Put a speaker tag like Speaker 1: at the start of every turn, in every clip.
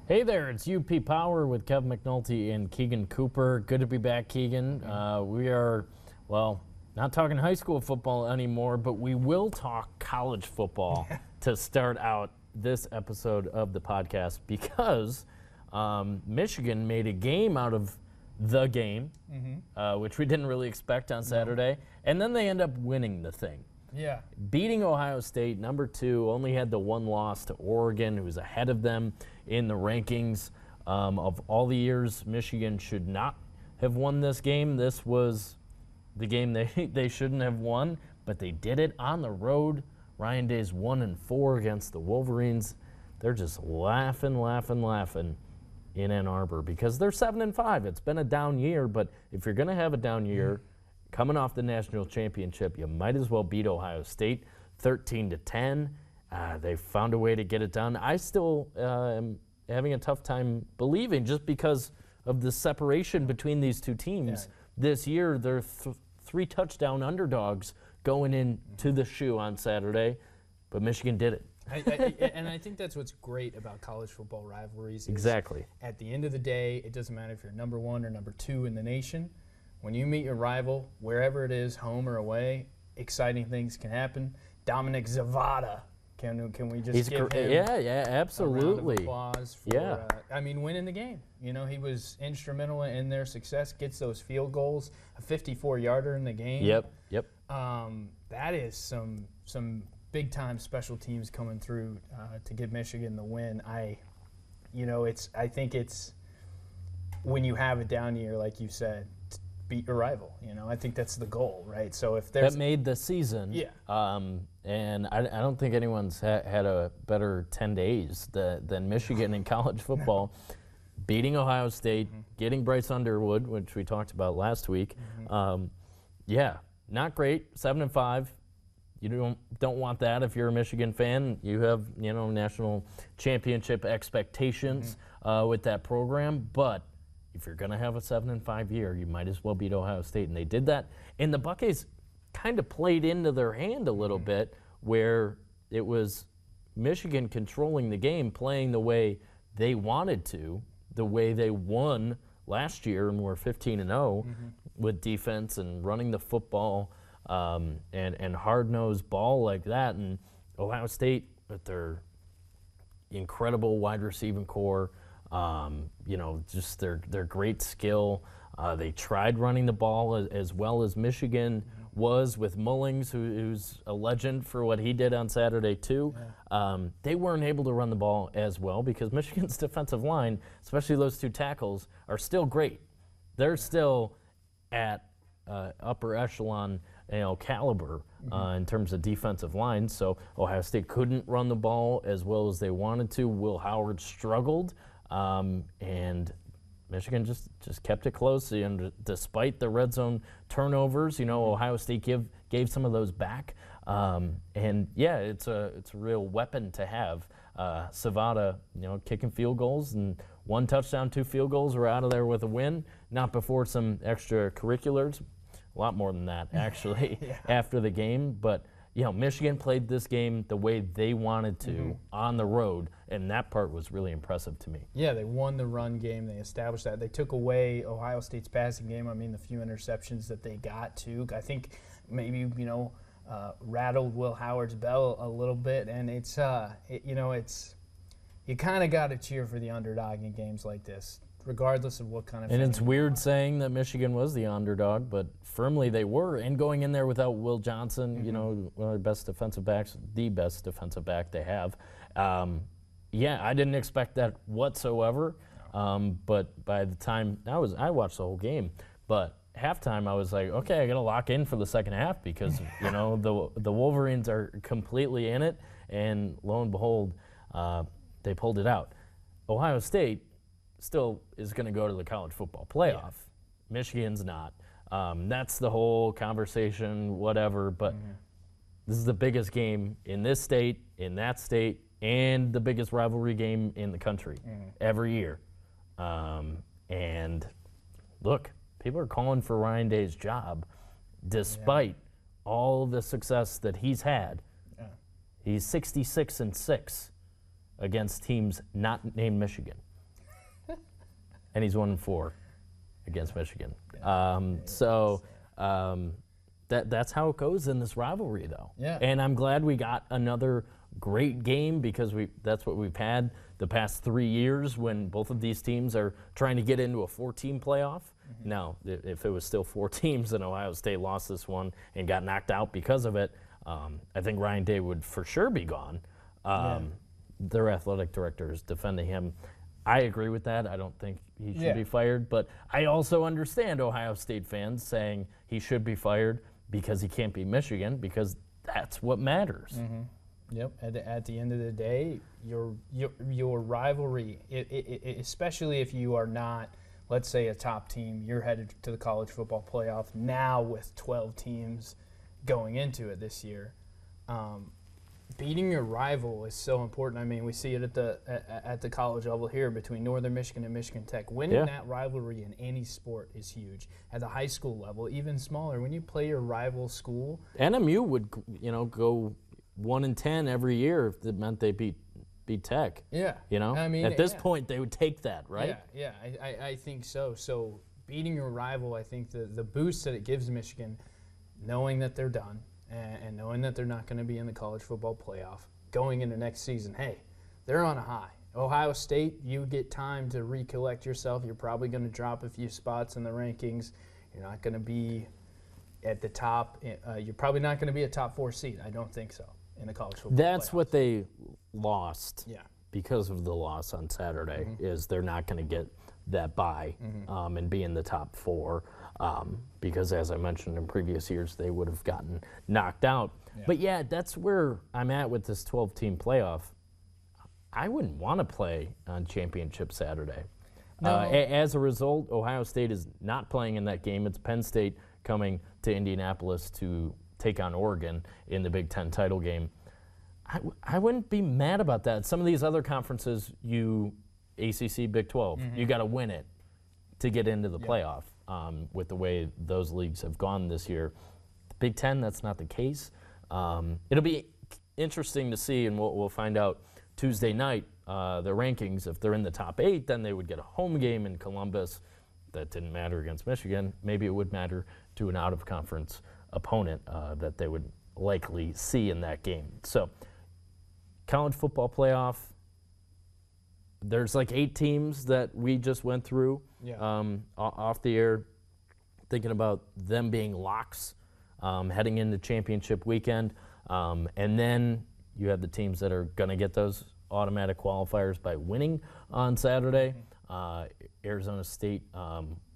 Speaker 1: Hey there, it's UP Power with Kev McNulty and Keegan Cooper. Good to be back, Keegan. We are, well, not talking high school football anymore, but we will talk college football to start out this episode of the podcast because Michigan made a game out of the game, which we didn't really expect on Saturday, and then they end up winning the thing.
Speaker 2: Yeah.
Speaker 1: Beating Ohio State, number 2, only had the one loss to Oregon, who's ahead of them in the rankings. Of all the years Michigan should not have won this game, this was the game they shouldn't have won, but they did it on the road. Ryan Day's 1-4 against the Wolverines. They're just laughing in Ann Arbor because they're 7-5. It's been a down year, but if you're going to have a down year, coming off the national championship, you might as well beat Ohio State 13-10. They found a way to get it done. I still am having a tough time believing just because of the separation between these two teams.
Speaker 2: Yeah.
Speaker 1: This year, they're 3 touchdown underdogs going into the shoe on Saturday, but Michigan did it.
Speaker 2: And I think that's what's great about college football rivalries.
Speaker 1: Exactly.
Speaker 2: At the end of the day, it doesn't matter if you're number 1 or number 2 in the nation. When you meet your rival, wherever it is, home or away, exciting things can happen. Dominic Zavada, can we just give him
Speaker 1: absolutely.
Speaker 2: a round of applause for, winning the game. You know, he was instrumental in their success, gets those field goals, a 54-yarder in the game.
Speaker 1: Yep.
Speaker 2: That is some big-time special teams coming through to give Michigan the win. I think it's when you have a down year, like you said, beat your rival. You know, I think that's the goal, right? So if there's
Speaker 1: that made the season, and I don't think anyone's had a better 10 days than Michigan in college football. Beating Ohio State, getting Bryce Underwood, which we talked about last week. Not great. 7-5. You don't want that if you're a Michigan fan. You have national championship expectations with that program, but if you're going to have a 7-5 year, you might as well beat Ohio State. And they did that. And the Buckeyes kind of played into their hand a little bit where it was Michigan controlling the game, playing the way they wanted to, the way they won last year and were 15-0 with defense and running the football and hard-nosed ball like that. And Ohio State with their incredible wide receiving core, just their great skill. They tried running the ball as well as Michigan was with Mullings, who's a legend for what he did on Saturday too. They weren't able to run the ball as well because Michigan's defensive line, especially those 2 tackles, are still great. They're still at upper echelon caliber in terms of defensive line. So Ohio State couldn't run the ball as well as they wanted to. Will Howard struggled. And Michigan just kept it close. And despite the red zone turnovers, Ohio State gave some of those back. It's a real weapon to have. Savada, kicking field goals and 1 touchdown, 2 field goals. We're out of there with a win. Not before some extracurriculars. A lot more than that, actually, after the game. But Michigan played this game the way they wanted to on the road, and that part was really impressive to me.
Speaker 2: Yeah, they won the run game. They established that. They took away Ohio State's passing game. The few interceptions that they got, too. I think maybe, rattled Will Howard's bell a little bit, and it's you kind of got to cheer for the underdog in games like this, regardless of what kind of.
Speaker 1: And it's weird saying that Michigan was the underdog, but firmly they were. And going in there without Will Johnson, one of the best defensive backs, the best defensive back they have. I didn't expect that whatsoever. But by the time I watched the whole game, but halftime I was like, okay, I got to lock in for the second half because the Wolverines are completely in it, and lo and behold, they pulled it out. Ohio State still is going to go to the college football playoff. Michigan's not. That's the whole conversation, whatever, but this is the biggest game in this state, in that state, and the biggest rivalry game in the country every year. And look, people are calling for Ryan Day's job despite all the success that he's had. He's 66-6 against teams not named Michigan. and he's 1-4 against Michigan. That's how it goes in this rivalry, though.
Speaker 2: Yeah.
Speaker 1: And I'm glad we got another great game because that's what we've had the past 3 years when both of these teams are trying to get into a 4-team playoff. Mm-hmm. Now, if it was still 4 teams and Ohio State lost this one and got knocked out because of it, I think Ryan Day would for sure be gone. Their athletic director is defending him. I agree with that. I don't think he should be fired, but I also understand Ohio State fans saying he should be fired because he can't beat Michigan, because that's what matters.
Speaker 2: Mm-hmm. Yep. At the end of the day, your rivalry, especially if you are not, let's say, a top team, you're headed to the college football playoff now with 12 teams going into it this year. Beating your rival is so important. I mean, we see it at the college level here between Northern Michigan and Michigan Tech. Winning that rivalry in any sport is huge. At the high school level, even smaller, when you play your rival school.
Speaker 1: NMU would, go 1-10 every year if it meant they beat Tech.
Speaker 2: Yeah.
Speaker 1: I mean, at this point, they would take that, right?
Speaker 2: Yeah. I think so. So beating your rival, I think the boost that it gives Michigan, knowing that they're done, and knowing that they're not going to be in the college football playoff, going into next season, hey, they're on a high. Ohio State, you get time to recollect yourself. You're probably going to drop a few spots in the rankings. You're not going to be at the top. You're probably not going to be a top 4 seed. I don't think so in the college football
Speaker 1: That's
Speaker 2: playoffs.
Speaker 1: what they lost because of the loss on Saturday, is they're not going to get that bye and be in the top 4. Because as I mentioned in previous years, they would have gotten knocked out. Yeah. But that's where I'm at with this 12-team playoff. I wouldn't want to play on Championship Saturday. No. As a result, Ohio State is not playing in that game. It's Penn State coming to Indianapolis to take on Oregon in the Big Ten title game. I wouldn't be mad about that. Some of these other conferences, ACC, Big 12, you got to win it to get into the playoff. With the way those leagues have gone this year. The Big Ten, that's not the case. It'll be interesting to see, and we'll find out Tuesday night, the rankings. If they're in the top 8, then they would get a home game in Columbus. That didn't matter against Michigan. Maybe it would matter to an out-of-conference opponent that they would likely see in that game. So, college football playoff, there's like 8 teams that we just went through off the air, thinking about them being locks heading into championship weekend. And then you have the teams that are going to get those automatic qualifiers by winning on Saturday. Arizona State,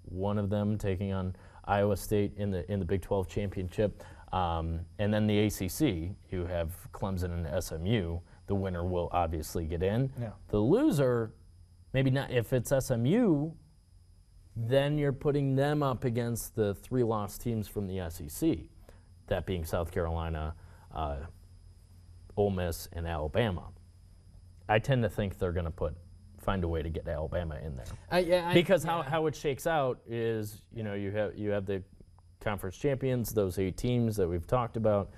Speaker 1: one of them taking on Iowa State in the Big 12 championship. And then the ACC, you have Clemson and SMU. The winner will obviously get in. Yeah. The loser, maybe not. If it's SMU, then you're putting them up against the 3 lost teams from the SEC, that being South Carolina, Ole Miss, and Alabama. I tend to think they're going to find a way to get Alabama in there. Because how it shakes out is, you have the conference champions, those 8 teams that we've talked about.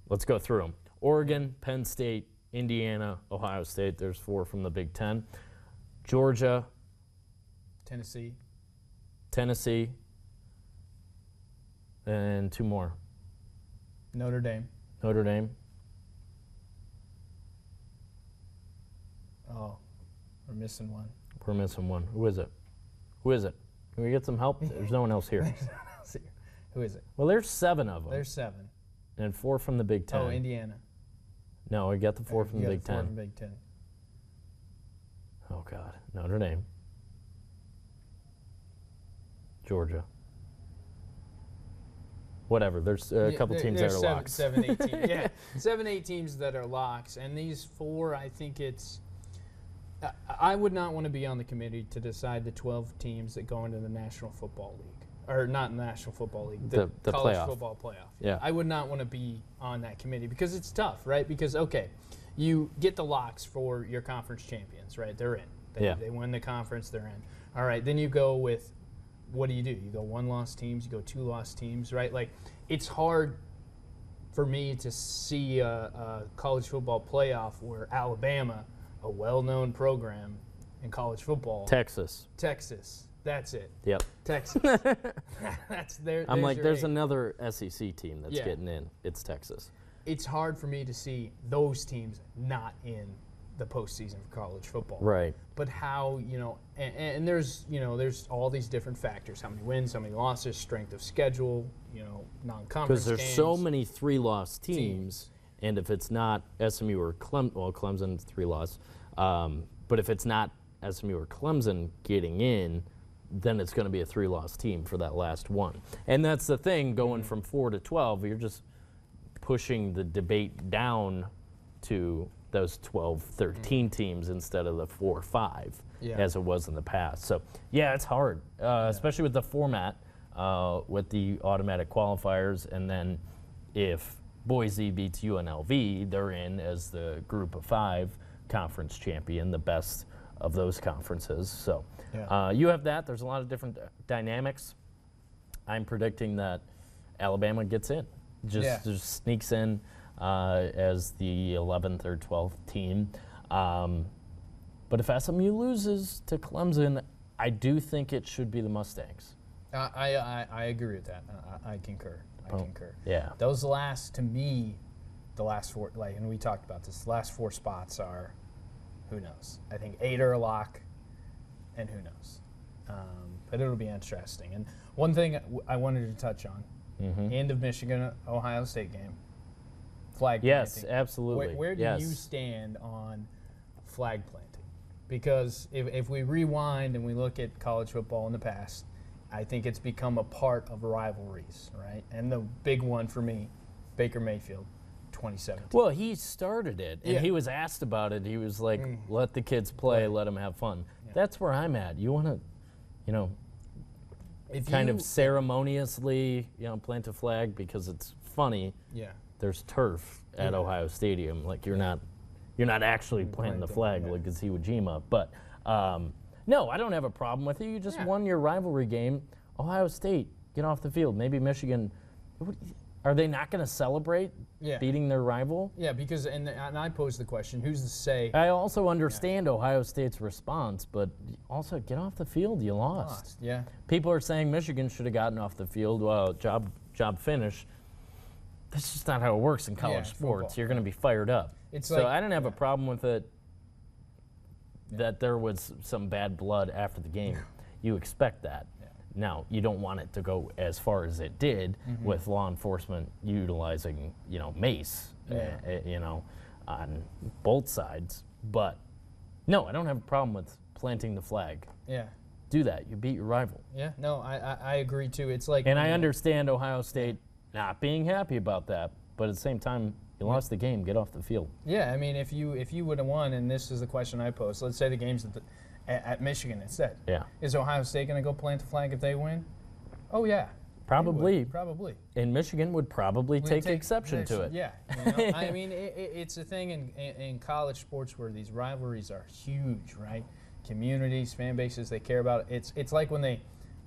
Speaker 1: Let's go through them. Oregon, Penn State, Indiana, Ohio State. There's 4 from the Big Ten. Georgia.
Speaker 2: Tennessee.
Speaker 1: And 2 more.
Speaker 2: Notre Dame. Oh, we're missing one. Who is it?
Speaker 1: Can we get some help? There's no one else here.
Speaker 2: Who is it?
Speaker 1: Well, there's 7 of them.
Speaker 2: There's 7.
Speaker 1: And 4 from the Big Ten.
Speaker 2: Oh, Indiana.
Speaker 1: No, we got the 4 from the Big Ten.
Speaker 2: 4 from Big Ten.
Speaker 1: Oh, God. Notre Dame. Georgia. Whatever. There's a couple teams that are locks.
Speaker 2: 7, 8 teams. Yeah, 7, 8 teams that are locks. And these 4, I think it's – I would not want to be on the committee to decide the 12 teams that go into the National Football League. Or not the National Football League, the college football playoff.
Speaker 1: Yeah.
Speaker 2: I would not want to be on that committee because it's tough, right? Because, okay, you get the locks for your conference champions, right? They're in. They win the conference, they're in. All right, then you go with, what do? You go 1-loss teams, you go 2-loss teams, right? Like, it's hard for me to see a college football playoff where Alabama, a well-known program, in college football.
Speaker 1: Texas.
Speaker 2: That's it.
Speaker 1: Yep.
Speaker 2: Texas. That's there.
Speaker 1: I'm like, there's
Speaker 2: eight.
Speaker 1: another SEC team that's
Speaker 2: Yeah.
Speaker 1: getting in. It's Texas.
Speaker 2: It's hard for me to see those teams not in the postseason for college football.
Speaker 1: Right.
Speaker 2: But how, and there's, there's all these different factors: how many wins, how many losses, strength of schedule, non-conference.
Speaker 1: Because there's
Speaker 2: games.
Speaker 1: so many 3-loss teams, and if it's not SMU or Clemson 3-loss, but if it's not SMU or Clemson getting in, then it's going to be a 3-loss team for that last one. And that's the thing, going from 4 to 12, you're just pushing the debate down to those 12, 13 teams instead of the 4 or 5 as it was in the past. So, yeah, it's hard, especially with the format, with the automatic qualifiers. And then if Boise beats UNLV, they're in as the group of 5 conference champion, the best of those conferences. So you have that. There's a lot of different dynamics. I'm predicting that Alabama gets in, just sneaks in as the 11th or 12th team. But if SMU loses to Clemson, I do think it should be the Mustangs.
Speaker 2: I agree with that. I concur.
Speaker 1: Yeah.
Speaker 2: Those the last 4, and we talked about this, the last 4 spots are, who knows? I think 8 are a lock, and who knows? But it'll be interesting. And one thing I wanted to touch on, end of Michigan-Ohio State game, flag planting.
Speaker 1: Yes, absolutely.
Speaker 2: Where do you stand on flag planting? Because if we rewind and we look at college football in the past, I think it's become a part of rivalries, right? And the big one for me, Baker Mayfield, 2017.
Speaker 1: Well, he started it, and he was asked about it. He was like, let the kids play, let them have fun. Yeah. That's where I'm at. You want to, kind of ceremoniously, plant a flag because it's funny.
Speaker 2: Yeah.
Speaker 1: There's turf at Ohio Stadium. Like, you're not actually planting the flag like it's Iwo Jima. But, no, I don't have a problem with it. You just won your rivalry game. Ohio State, get off the field. Maybe Michigan. Are they not going to celebrate beating their rival?
Speaker 2: Yeah, because, and I posed the question, who's to say?
Speaker 1: I also understand Ohio State's response, but also get off the field. You lost.
Speaker 2: Yeah.
Speaker 1: People are saying Michigan should have gotten off the field. Well, job finish. That's just not how it works in college sports.
Speaker 2: Football.
Speaker 1: You're going to be fired up.
Speaker 2: So
Speaker 1: I didn't have a problem with it that there was some bad blood after the game. You expect that. Now, you don't want it to go as far as it did with law enforcement utilizing, mace, on both sides. But, no, I don't have a problem with planting the flag.
Speaker 2: Yeah.
Speaker 1: Do that. You beat your rival.
Speaker 2: Yeah, no, I agree, too. It's like...
Speaker 1: And I understand Ohio State not being happy about that, but at the same time, you lost the game. Get off the field.
Speaker 2: Yeah, I mean, if you would have won, and this is the question I posed, let's say the game's at Michigan instead.
Speaker 1: Yeah.
Speaker 2: Is Ohio State going to go plant the flag if they win? Oh, yeah.
Speaker 1: Probably.
Speaker 2: Probably.
Speaker 1: And Michigan would probably take exception to it.
Speaker 2: Yeah. I mean, it's a thing in college sports where these rivalries are huge, right? Communities, fan bases, they care about it. It's like when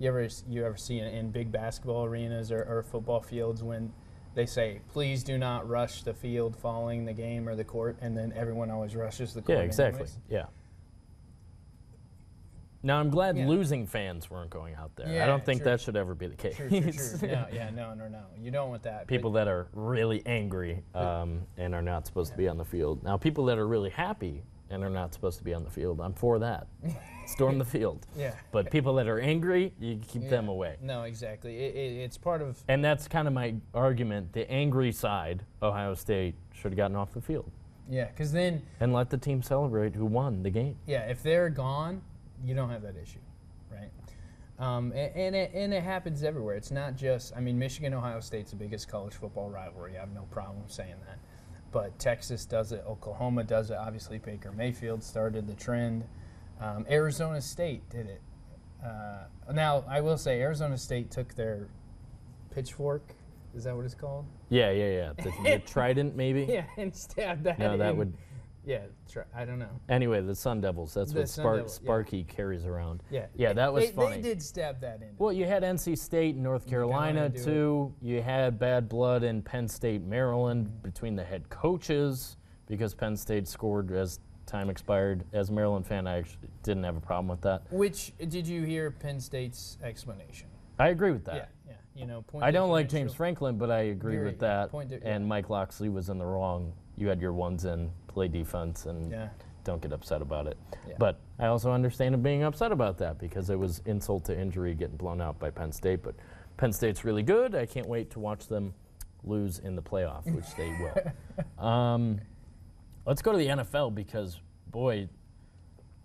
Speaker 2: you ever see in big basketball arenas or football fields when they say, please do not rush the field following the game or the court, and then everyone always rushes the court.
Speaker 1: Yeah, exactly.
Speaker 2: Anyways.
Speaker 1: Yeah. Now, I'm glad losing fans weren't going out there.
Speaker 2: Yeah,
Speaker 1: I don't think
Speaker 2: true.
Speaker 1: that should ever be the case.
Speaker 2: True. No. You don't want that.
Speaker 1: People that are really angry and are not supposed to be on the field. Now, people that are really happy and are not supposed to be on the field, I'm for that. Storm the field.
Speaker 2: Yeah.
Speaker 1: But people that are angry, you keep them away.
Speaker 2: No, exactly. It's part of...
Speaker 1: And that's kind of my argument. The angry side, Ohio State, should have gotten off the field.
Speaker 2: Yeah, because then...
Speaker 1: And let the team celebrate who won the game.
Speaker 2: Yeah, if they're gone, you don't have that issue, right? And it happens everywhere. It's not just... I mean, Michigan-Ohio State's the biggest college football rivalry. I have no problem saying that. But Texas does it. Oklahoma does it. Obviously, Baker Mayfield started the trend. Arizona State did it. Now, I will say Arizona State took their pitchfork. Is that what it's called?
Speaker 1: Yeah. The trident, maybe?
Speaker 2: Yeah, and stabbed that in.
Speaker 1: No, that would...
Speaker 2: Yeah, I don't know.
Speaker 1: Anyway, the Sun Devils, that's what Sparky carries around.
Speaker 2: Yeah,
Speaker 1: that was funny.
Speaker 2: They did stab that in.
Speaker 1: Well, you had NC State and North Carolina, too. You had bad blood in Penn State, Maryland, between the head coaches, because Penn State scored as time expired. As a Maryland fan, I actually didn't have a problem with that.
Speaker 2: Which, did you hear Penn State's explanation?
Speaker 1: I agree with that.
Speaker 2: Yeah.
Speaker 1: I don't like James Franklin, but I agree with that.
Speaker 2: Yeah.
Speaker 1: And Mike Loxley was in the wrong. You had your ones in, play defense, and don't get upset about it.
Speaker 2: Yeah.
Speaker 1: But I also understand him being upset about that because it was insult to injury getting blown out by Penn State. But Penn State's really good. I can't wait to watch them lose in the playoff, which they will. Let's go to the NFL because, boy,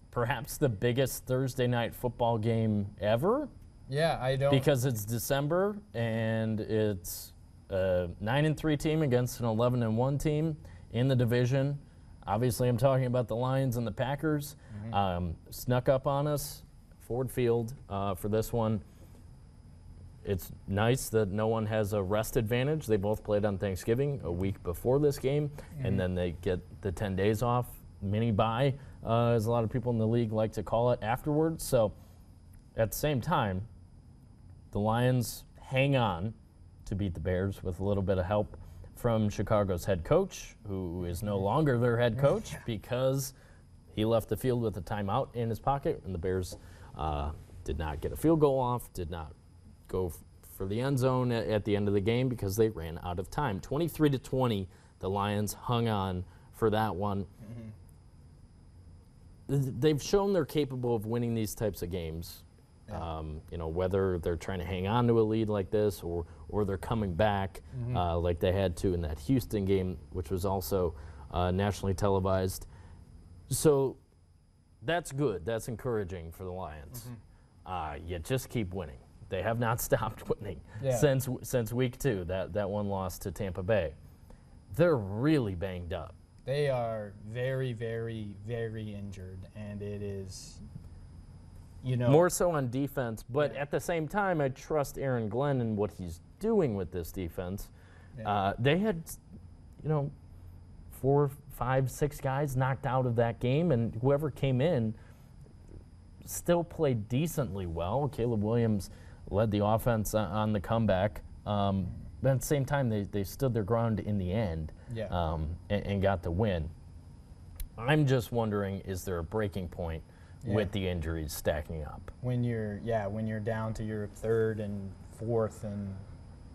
Speaker 1: perhaps the biggest Thursday night football game ever.
Speaker 2: Yeah, I don't.
Speaker 1: Because it's December and it's a 9-3 team against an 11-1 team in the division. Obviously, I'm talking about the Lions and the Packers. Snuck up on us, Ford Field, for this one. It's nice that no one has a rest advantage. They both played on Thanksgiving a week before this game, and then they get the 10 days off, mini bye, as a lot of people in the league like to call it afterwards. So at the same time, the Lions hang on to beat the Bears with a little bit of help from Chicago's head coach, who is no longer their head coach because he left the field with a timeout in his pocket, and the Bears did not get a field goal off, did not go for the end zone at the end of the game because they ran out of time. 23-20, the Lions hung on for that one. They've shown they're capable of winning these types of games. Whether they're trying to hang on to a lead like this or they're coming back like they had to in that Houston game, which was also nationally televised. So that's good. That's encouraging for the Lions. You just keep winning. They have not stopped winning since week 2, that one loss to Tampa Bay. They're really banged up.
Speaker 2: They are very, very, very injured, and it is,
Speaker 1: more so on defense, but at the same time, I trust Aaron Glenn and what he's doing with this defense. They had, 4, 5, 6 guys knocked out of that game, and whoever came in still played decently well. Caleb Williams led the offense on the comeback. But at the same time, they stood their ground in the end and got the win. I'm just wondering, is there a breaking point with the injuries stacking up?
Speaker 2: When you're down to your 3rd and 4th and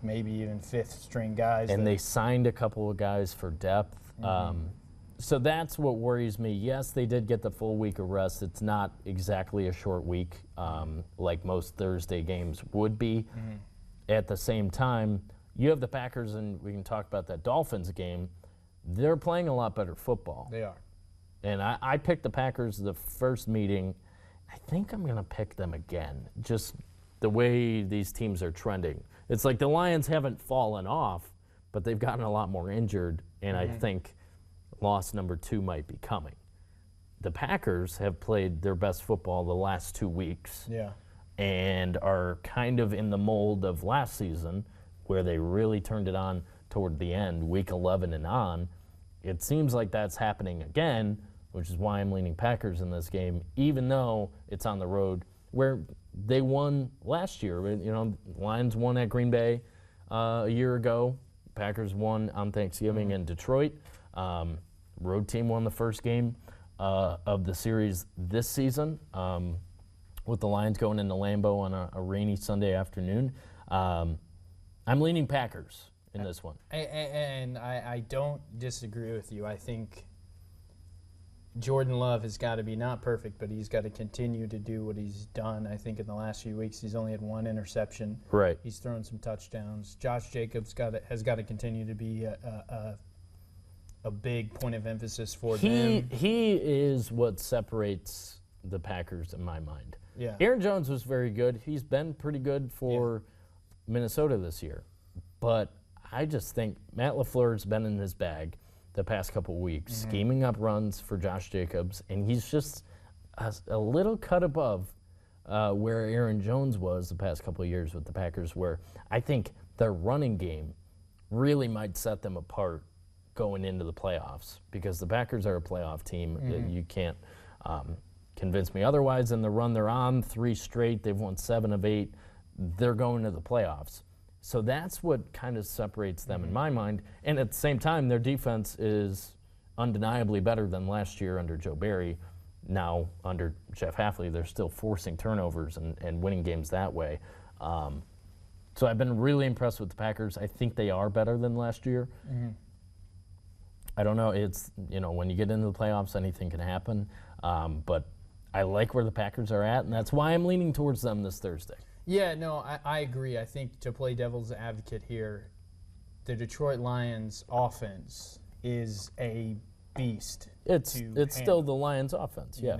Speaker 2: maybe even 5th string guys.
Speaker 1: And they signed a couple of guys for depth. So that's what worries me. Yes, they did get the full week of rest. It's not exactly a short week like most Thursday games would be. At the same time, you have the Packers, and we can talk about that Dolphins game. They're playing a lot better football.
Speaker 2: They are.
Speaker 1: And I picked the Packers the first meeting. I think I'm going to pick them again, just the way these teams are trending. It's like the Lions haven't fallen off, but they've gotten a lot more injured, and I think loss number 2 might be coming. The Packers have played their best football the last 2 weeks and are kind of in the mold of last season where they really turned it on toward the end, week 11 and on. It seems like that's happening again, which is why I'm leaning Packers in this game, even though it's on the road where they won last year. Lions won at Green Bay a year ago. Packers won on Thanksgiving in Detroit. Road team won the first game of the series this season with the Lions going into Lambeau on a rainy Sunday afternoon. I'm leaning Packers in this one.
Speaker 2: And I don't disagree with you. I think Jordan Love has got to be not perfect, but he's got to continue to do what he's done. I think in the last few weeks he's only had 1 interception.
Speaker 1: Right.
Speaker 2: He's thrown some touchdowns. Josh Jacobs has got to continue to be a big point of emphasis for them.
Speaker 1: He is what separates the Packers in my mind.
Speaker 2: Yeah.
Speaker 1: Aaron Jones was very good. He's been pretty good for Minnesota this year. But I just think Matt LaFleur's been in his bag the past couple weeks, scheming up runs for Josh Jacobs, and he's just a little cut above where Aaron Jones was the past couple of years with the Packers, where I think their running game really might set them apart going into the playoffs, because the Packers are a playoff team. You can't convince me otherwise. In the run they're on, 3 straight, they've won 7 of 8. They're going to the playoffs. So that's what kind of separates them in my mind. And at the same time, their defense is undeniably better than last year under Joe Barry. Now under Jeff Hafley, they're still forcing turnovers and winning games that way. So I've been really impressed with the Packers. I think they are better than last year. I don't know. It's, when you get into the playoffs, anything can happen. But I like where the Packers are at, and that's why I'm leaning towards them this Thursday.
Speaker 2: Yeah, no, I agree. I think to play devil's advocate here, the Detroit Lions offense is a beast.
Speaker 1: It's still the Lions offense, yeah.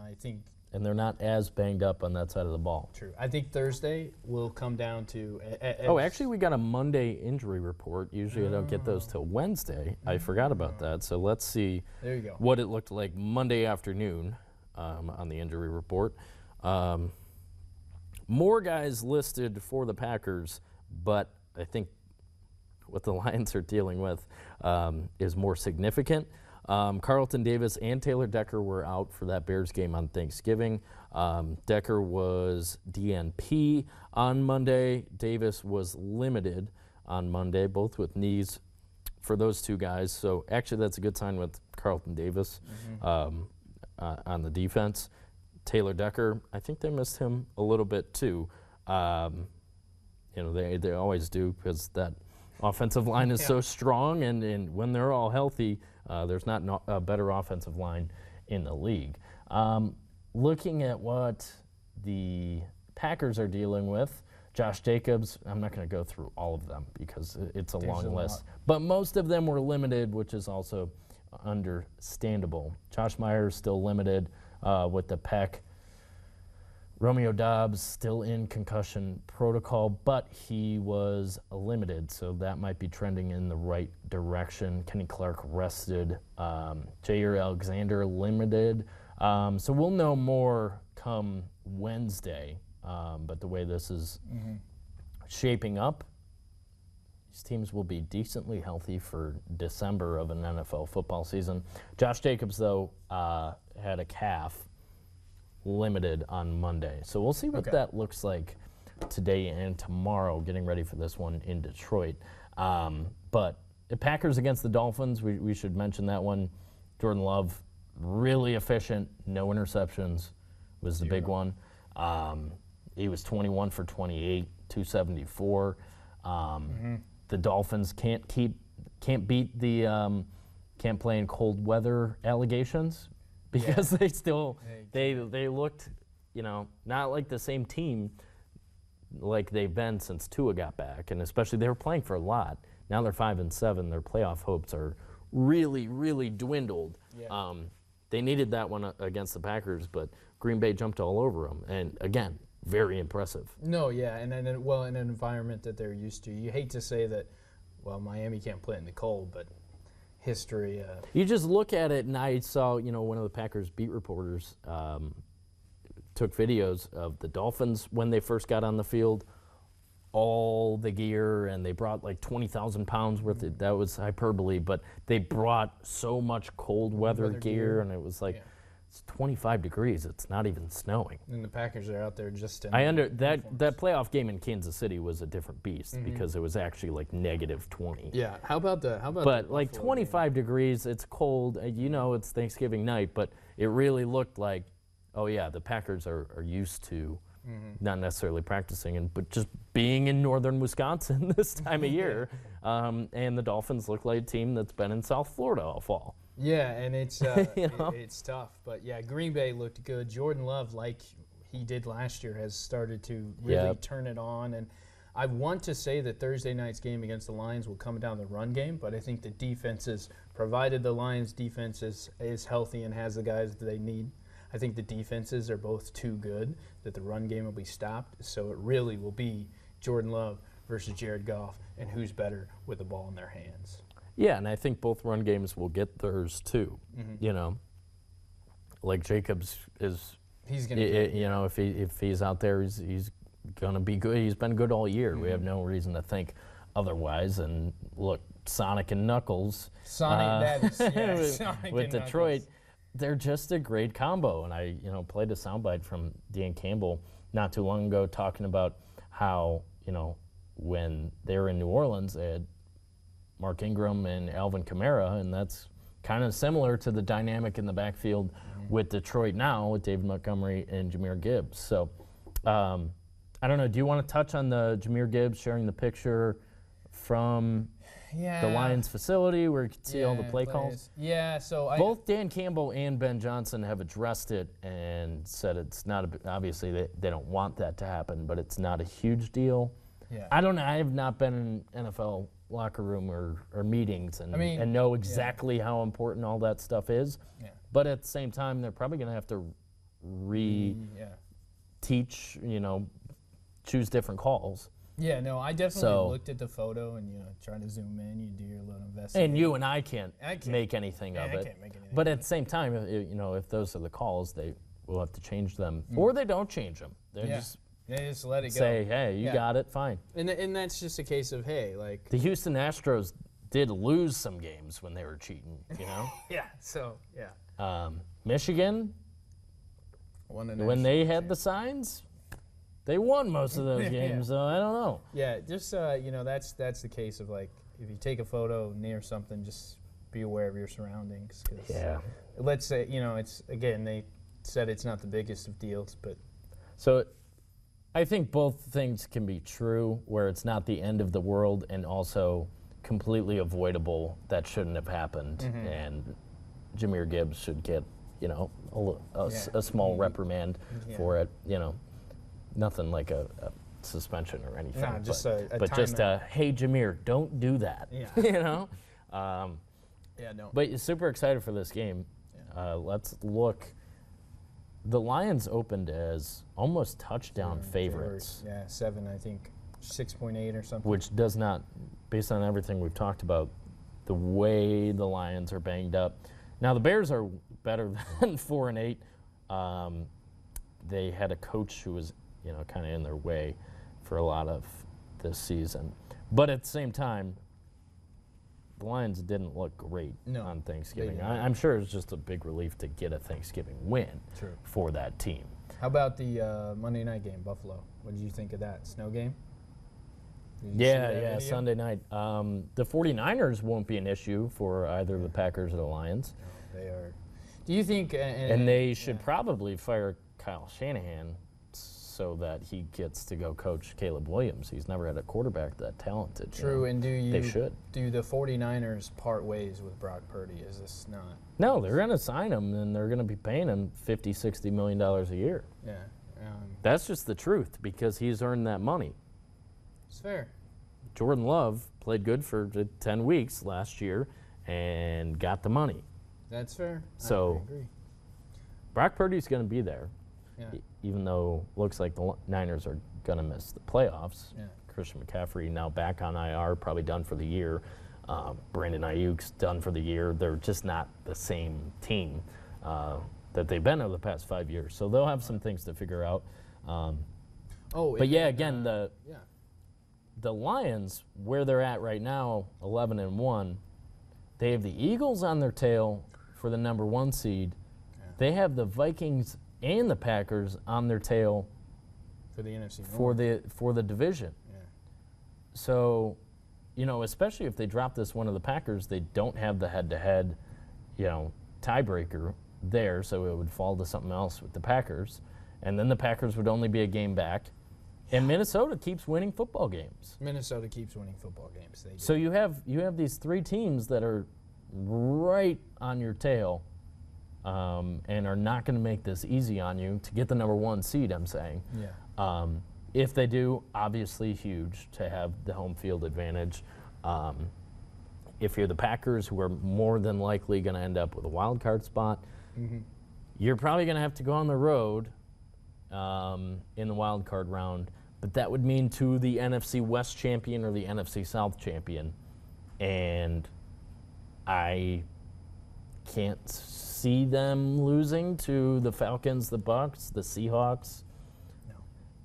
Speaker 2: I think.
Speaker 1: And they're not as banged up on that side of the ball.
Speaker 2: True. I think Thursday will come down to.
Speaker 1: Actually, we got a Monday injury report. Usually I don't get those till Wednesday. I forgot about that. So let's see
Speaker 2: there you go.
Speaker 1: What it looked like Monday afternoon on the injury report. More guys listed for the Packers, but I think what the Lions are dealing with is more significant. Carlton Davis and Taylor Decker were out for that Bears game on Thanksgiving. Decker was DNP on Monday. Davis was limited on Monday, both with knees for those two guys. So actually that's a good sign with Carlton Davis on the defense. Taylor Decker, I think they missed him a little bit too. They always do because that offensive line is so strong, and when they're all healthy, there's not a better offensive line in the league. Looking at what the Packers are dealing with, Josh Jacobs, I'm not going to go through all of them because it's a long list. But most of them were limited, which is also understandable. Josh Myers still limited with the pec. Romeo Doubs still in concussion protocol, but he was limited, so that might be trending in the right direction. Kenny Clark rested. Jair Alexander limited. So we'll know more come Wednesday, but the way this is shaping up, these teams will be decently healthy for December of an NFL football season. Josh Jacobs, though, had a calf limited on Monday. So we'll see what that looks like today and tomorrow, getting ready for this one in Detroit. But the Packers against the Dolphins, we should mention that one. Jordan Love, really efficient, no interceptions was the big one. He was 21 for 28, 274. The Dolphins can't beat the can't play in cold weather allegations because they still they looked, not like the same team like they've been since Tua got back, and especially they were playing for a lot. Now they're 5-7. Their playoff hopes are really, really dwindled. Yeah. They needed that one against the Packers, but Green Bay jumped all over them, and again, very impressive.
Speaker 2: No, yeah, and in an environment that they're used to. You hate to say that, well, Miami can't play in the cold, but history.
Speaker 1: You just look at it, and I saw, one of the Packers beat reporters took videos of the Dolphins when they first got on the field, all the gear, and they brought like 20,000 pounds worth of, that was hyperbole, but they brought so much cold weather gear, and it was like, it's 25 degrees. It's not even snowing.
Speaker 2: And the Packers are out there just in
Speaker 1: that playoff game in Kansas City was a different beast because it was actually like -20.
Speaker 2: Yeah. How about
Speaker 1: But like 25 degrees, it's cold. It's Thanksgiving night, but it really looked like, oh yeah, the Packers are used to not necessarily practicing, but just being in northern Wisconsin this time of year. And the Dolphins look like a team that's been in South Florida all fall.
Speaker 2: Yeah, and it's it's tough. But yeah, Green Bay looked good. Jordan Love, like he did last year, has started to really turn it on. And I want to say that Thursday night's game against the Lions will come down the run game, but I think the defenses, provided the Lions defense is healthy and has the guys that they need, I think the defenses are both too good that the run game will be stopped. So it really will be Jordan Love versus Jared Goff, and who's better with the ball in their hands.
Speaker 1: Yeah, and I think both run games will get theirs too. Like Jacobs is.
Speaker 2: He's gonna.
Speaker 1: If he's out there, he's gonna be good. He's been good all year. We have no reason to think otherwise. And look, Sonic and Knuckles.
Speaker 2: Sonic
Speaker 1: with Detroit. Knuckles. They're just a great combo, and I played a soundbite from Dan Campbell not too long ago talking about how when they were in New Orleans, they had Mark Ingram and Alvin Kamara, and that's kind of similar to the dynamic in the backfield with Detroit now with David Montgomery and Jahmyr Gibbs. So I don't know. Do you want to touch on the Jahmyr Gibbs sharing the picture from the Lions facility where you can see all the play calls?
Speaker 2: Yeah, so
Speaker 1: both Dan Campbell and Ben Johnson have addressed it and said it's not obviously they don't want that to happen, but it's not a huge deal.
Speaker 2: Yeah.
Speaker 1: I don't know. I have not been in NFL locker room or meetings and know exactly how important all that stuff is.
Speaker 2: Yeah.
Speaker 1: But at the same time, they're probably going to have to teach, choose different calls.
Speaker 2: Yeah, no, I definitely looked at the photo and try to zoom in. You do your little investigation.
Speaker 1: And you and I can't make anything of it.
Speaker 2: I can't make anything.
Speaker 1: But at the same time, if those are the calls, they will have to change them, or they don't change them. They just
Speaker 2: let it go.
Speaker 1: Say, hey, you got it, fine.
Speaker 2: And that's just a case of
Speaker 1: the Houston Astros did lose some games when they were cheating.
Speaker 2: Yeah. So
Speaker 1: Michigan, when they had the signs, they won most of those games, so I don't know.
Speaker 2: Yeah, just that's the case of if you take a photo near something, just be aware of your surroundings. Let's say it's they said it's not the biggest of deals, but
Speaker 1: so I think both things can be true, where it's not the end of the world and also completely avoidable. That shouldn't have happened, and Jahmyr Gibbs should get a small reprimand for it. Nothing like a suspension or anything.
Speaker 2: No, just
Speaker 1: but just hey, Jahmyr, don't do that.
Speaker 2: Yeah. No.
Speaker 1: But you're super excited for this game. Yeah. Let's look. The Lions opened as almost touchdown favorites.
Speaker 2: 7, I think, 6.8 or something.
Speaker 1: Which does not, based on everything we've talked about, the way the Lions are banged up. Now the Bears are better than 4-8. They had a coach who was kind of in their way for a lot of this season. But at the same time, the Lions didn't look great on Thanksgiving. I'm sure it's just a big relief to get a Thanksgiving win for that team.
Speaker 2: How about the Monday night game, Buffalo? What did you think of that? Snow game?
Speaker 1: Sunday night. The 49ers won't be an issue for either the Packers or the Lions.
Speaker 2: No, they are. Do you think...
Speaker 1: and they should probably fire Kyle Shanahan so that he gets to go coach Caleb Williams. He's never had a quarterback that talented.
Speaker 2: True, and
Speaker 1: they should.
Speaker 2: Do the 49ers part ways with Brock Purdy? Is this not...
Speaker 1: No, they're going to sign him, and they're going to be paying him $50, $60 million a year.
Speaker 2: Yeah.
Speaker 1: That's just the truth, because he's earned that money.
Speaker 2: It's fair.
Speaker 1: Jordan Love played good for 10 weeks last year and got the money.
Speaker 2: That's fair.
Speaker 1: So
Speaker 2: I agree.
Speaker 1: Brock Purdy's going to be there.
Speaker 2: Yeah.
Speaker 1: Even though it looks like the Niners are going to miss the playoffs.
Speaker 2: Yeah.
Speaker 1: Christian McCaffrey now back on IR, probably done for the year. Brandon Ayuk's done for the year. They're just not the same team that they've been over the past 5 years. So they'll have some things to figure out. The Lions, where they're at right now, 11-1, they have the Eagles on their tail for the number 1 seed. Yeah. They have the Vikings and the Packers on their tail
Speaker 2: for the NFC North.
Speaker 1: for the division.
Speaker 2: Yeah.
Speaker 1: So, especially if they drop this one of the Packers, they don't have the head-to-head, tiebreaker there, so it would fall to something else with the Packers, and then the Packers would only be a game back. And Minnesota keeps winning football games.
Speaker 2: Minnesota keeps winning football games. They do.
Speaker 1: So you have these 3 teams that are right on your tail, and are not going to make this easy on you to get the number 1 seed. I'm saying.
Speaker 2: Yeah.
Speaker 1: If they do, obviously huge to have the home field advantage. If you're the Packers, who are more than likely going to end up with a wild card spot, you're probably going to have to go on the road in the wild card round. But that would mean to the NFC West champion or the NFC South champion. And I can't see them losing to the Falcons, the Bucks, the Seahawks,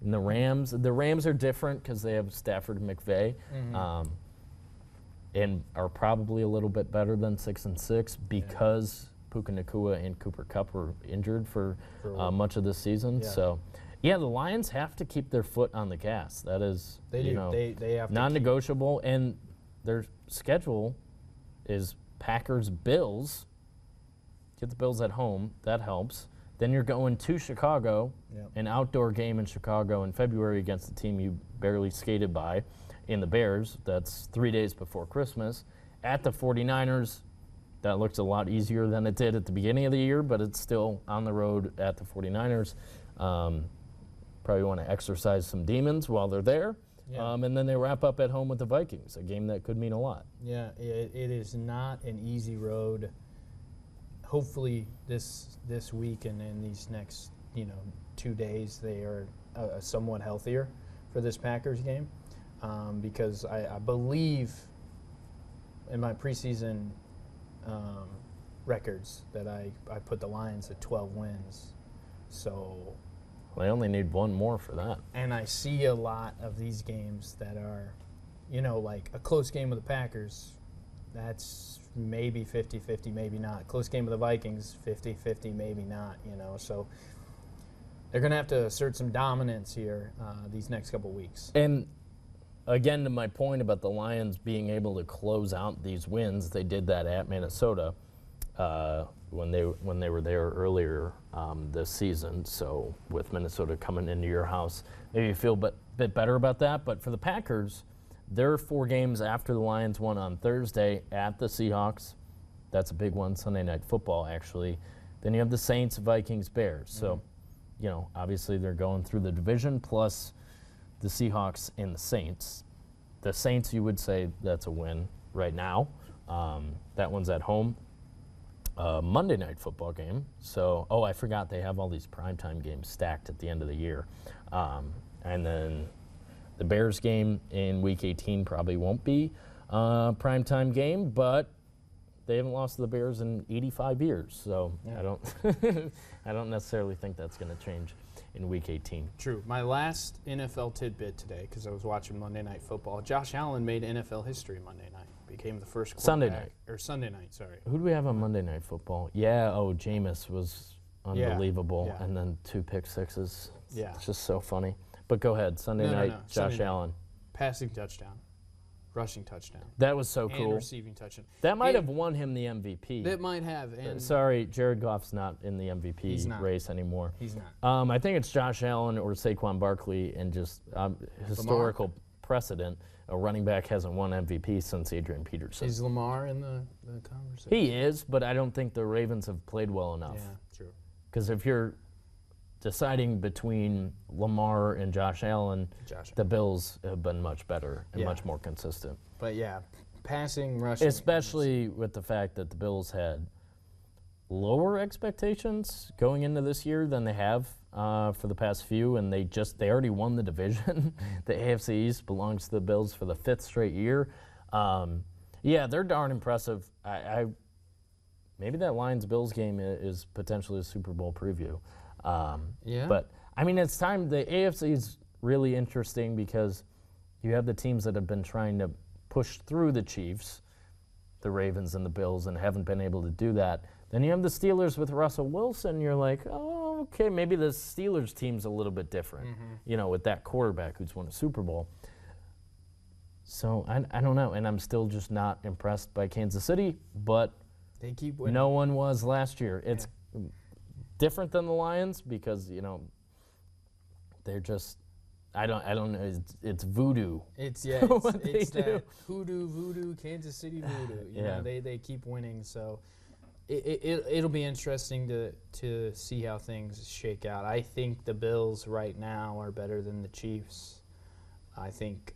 Speaker 1: and the Rams. The Rams are different because they have Stafford and McVay, and are probably a little bit better than 6-6 because Puka Nacua and Cooper Kupp were injured for much of this season.
Speaker 2: Yeah.
Speaker 1: So, the Lions have to keep their foot on the gas. That is,
Speaker 2: they have
Speaker 1: non-negotiable, and their schedule is Packers, Bills, get the Bills at home. That helps. Then you're going to Chicago, an outdoor game in Chicago in February against the team you barely skated by in the Bears. That's 3 days before Christmas. At the 49ers, that looks a lot easier than it did at the beginning of the year, but it's still on the road at the 49ers. Probably want to exercise some demons while they're there. Yeah. And then they wrap up at home with the Vikings, a game that could mean a lot.
Speaker 2: Yeah, it is not an easy road. Hopefully this week and in these next 2 days they are somewhat healthier for this Packers game, because I believe in my preseason records that I put the Lions at 12 wins. So
Speaker 1: they only need one more for that.
Speaker 2: And I see a lot of these games that are, like a close game with the Packers. That's maybe 50-50, maybe not. Close game with the Vikings, 50-50, maybe not, So they're going to have to assert some dominance here these next couple weeks.
Speaker 1: And again, to my point about the Lions being able to close out these wins, they did that at Minnesota when they were there earlier this season. So with Minnesota coming into your house, maybe you feel a bit better about that. But for the Packers, there are 4 games after the Lions won on Thursday at the Seahawks. That's a big one, Sunday Night Football, actually. Then you have the Saints, Vikings, Bears. So, obviously they're going through the division, plus the Seahawks and the Saints. The Saints, you would say that's a win right now. That one's at home. Monday Night Football game. So, I forgot they have all these primetime games stacked at the end of the year. And then the Bears game in Week 18 probably won't be a primetime game, but they haven't lost to the Bears in 85 years. So I don't necessarily think that's going to change in Week 18.
Speaker 2: True. My last NFL tidbit today, because I was watching Monday Night Football, Josh Allen made NFL history Monday night. Became the first quarterback. Sunday night, sorry.
Speaker 1: Who do we have on Monday Night Football? Yeah, Jameis was unbelievable.
Speaker 2: Yeah.
Speaker 1: And then 2 pick sixes.
Speaker 2: Yeah.
Speaker 1: It's just so funny. But go ahead, Sunday night, Josh
Speaker 2: Sunday
Speaker 1: Allen.
Speaker 2: Night. Passing touchdown, rushing touchdown.
Speaker 1: That was so cool.
Speaker 2: And receiving touchdown.
Speaker 1: That might have won him the MVP.
Speaker 2: That might have. And
Speaker 1: sorry, Jared Goff's not in the MVP race anymore.
Speaker 2: He's not.
Speaker 1: I think it's Josh Allen or Saquon Barkley, and just historical precedent. A running back hasn't won MVP since Adrian Peterson.
Speaker 2: Is Lamar in the conversation?
Speaker 1: He is, but I don't think the Ravens have played well enough.
Speaker 2: Yeah, true.
Speaker 1: Because if you're deciding between Lamar and Josh Allen, the Bills have been much better and much more consistent.
Speaker 2: But passing, rushing.
Speaker 1: Especially with the fact that the Bills had lower expectations going into this year than they have for the past few, and they already won the division. The AFC East belongs to the Bills for the 5th straight year. They're darn impressive. Maybe that Lions-Bills game is potentially a Super Bowl preview. But, it's time. The AFC is really interesting because you have the teams that have been trying to push through the Chiefs, the Ravens and the Bills, and haven't been able to do that. Then you have the Steelers with Russell Wilson. You're like, oh, okay, maybe the Steelers team's a little bit different, with that quarterback who's won a Super Bowl. So I don't know, and I'm still just not impressed by Kansas City, but
Speaker 2: they keep winning.
Speaker 1: No one was last year. It's different than the Lions because, they're just, I don't know, it's voodoo.
Speaker 2: It's that voodoo, Kansas City voodoo. You know, they keep winning, so it'll be interesting to see how things shake out. I think the Bills right now are better than the Chiefs. I think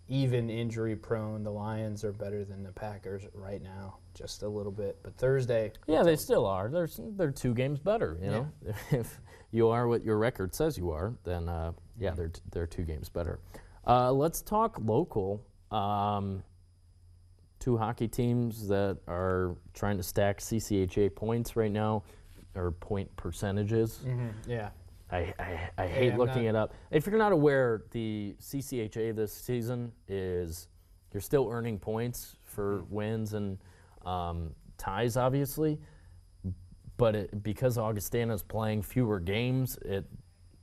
Speaker 2: even injury prone, the Lions are better than the Packers right now, just a little bit. But Thursday,
Speaker 1: they still are. They're 2 games better. You know, if you are what your record says you are, then they're 2 games better. Let's talk local. 2 hockey teams that are trying to stack CCHA points right now, or point percentages.
Speaker 2: Yeah.
Speaker 1: I hate looking it up. If you're not aware, the CCHA this season is you're still earning points for wins and ties, obviously. But because Augustana's playing fewer games,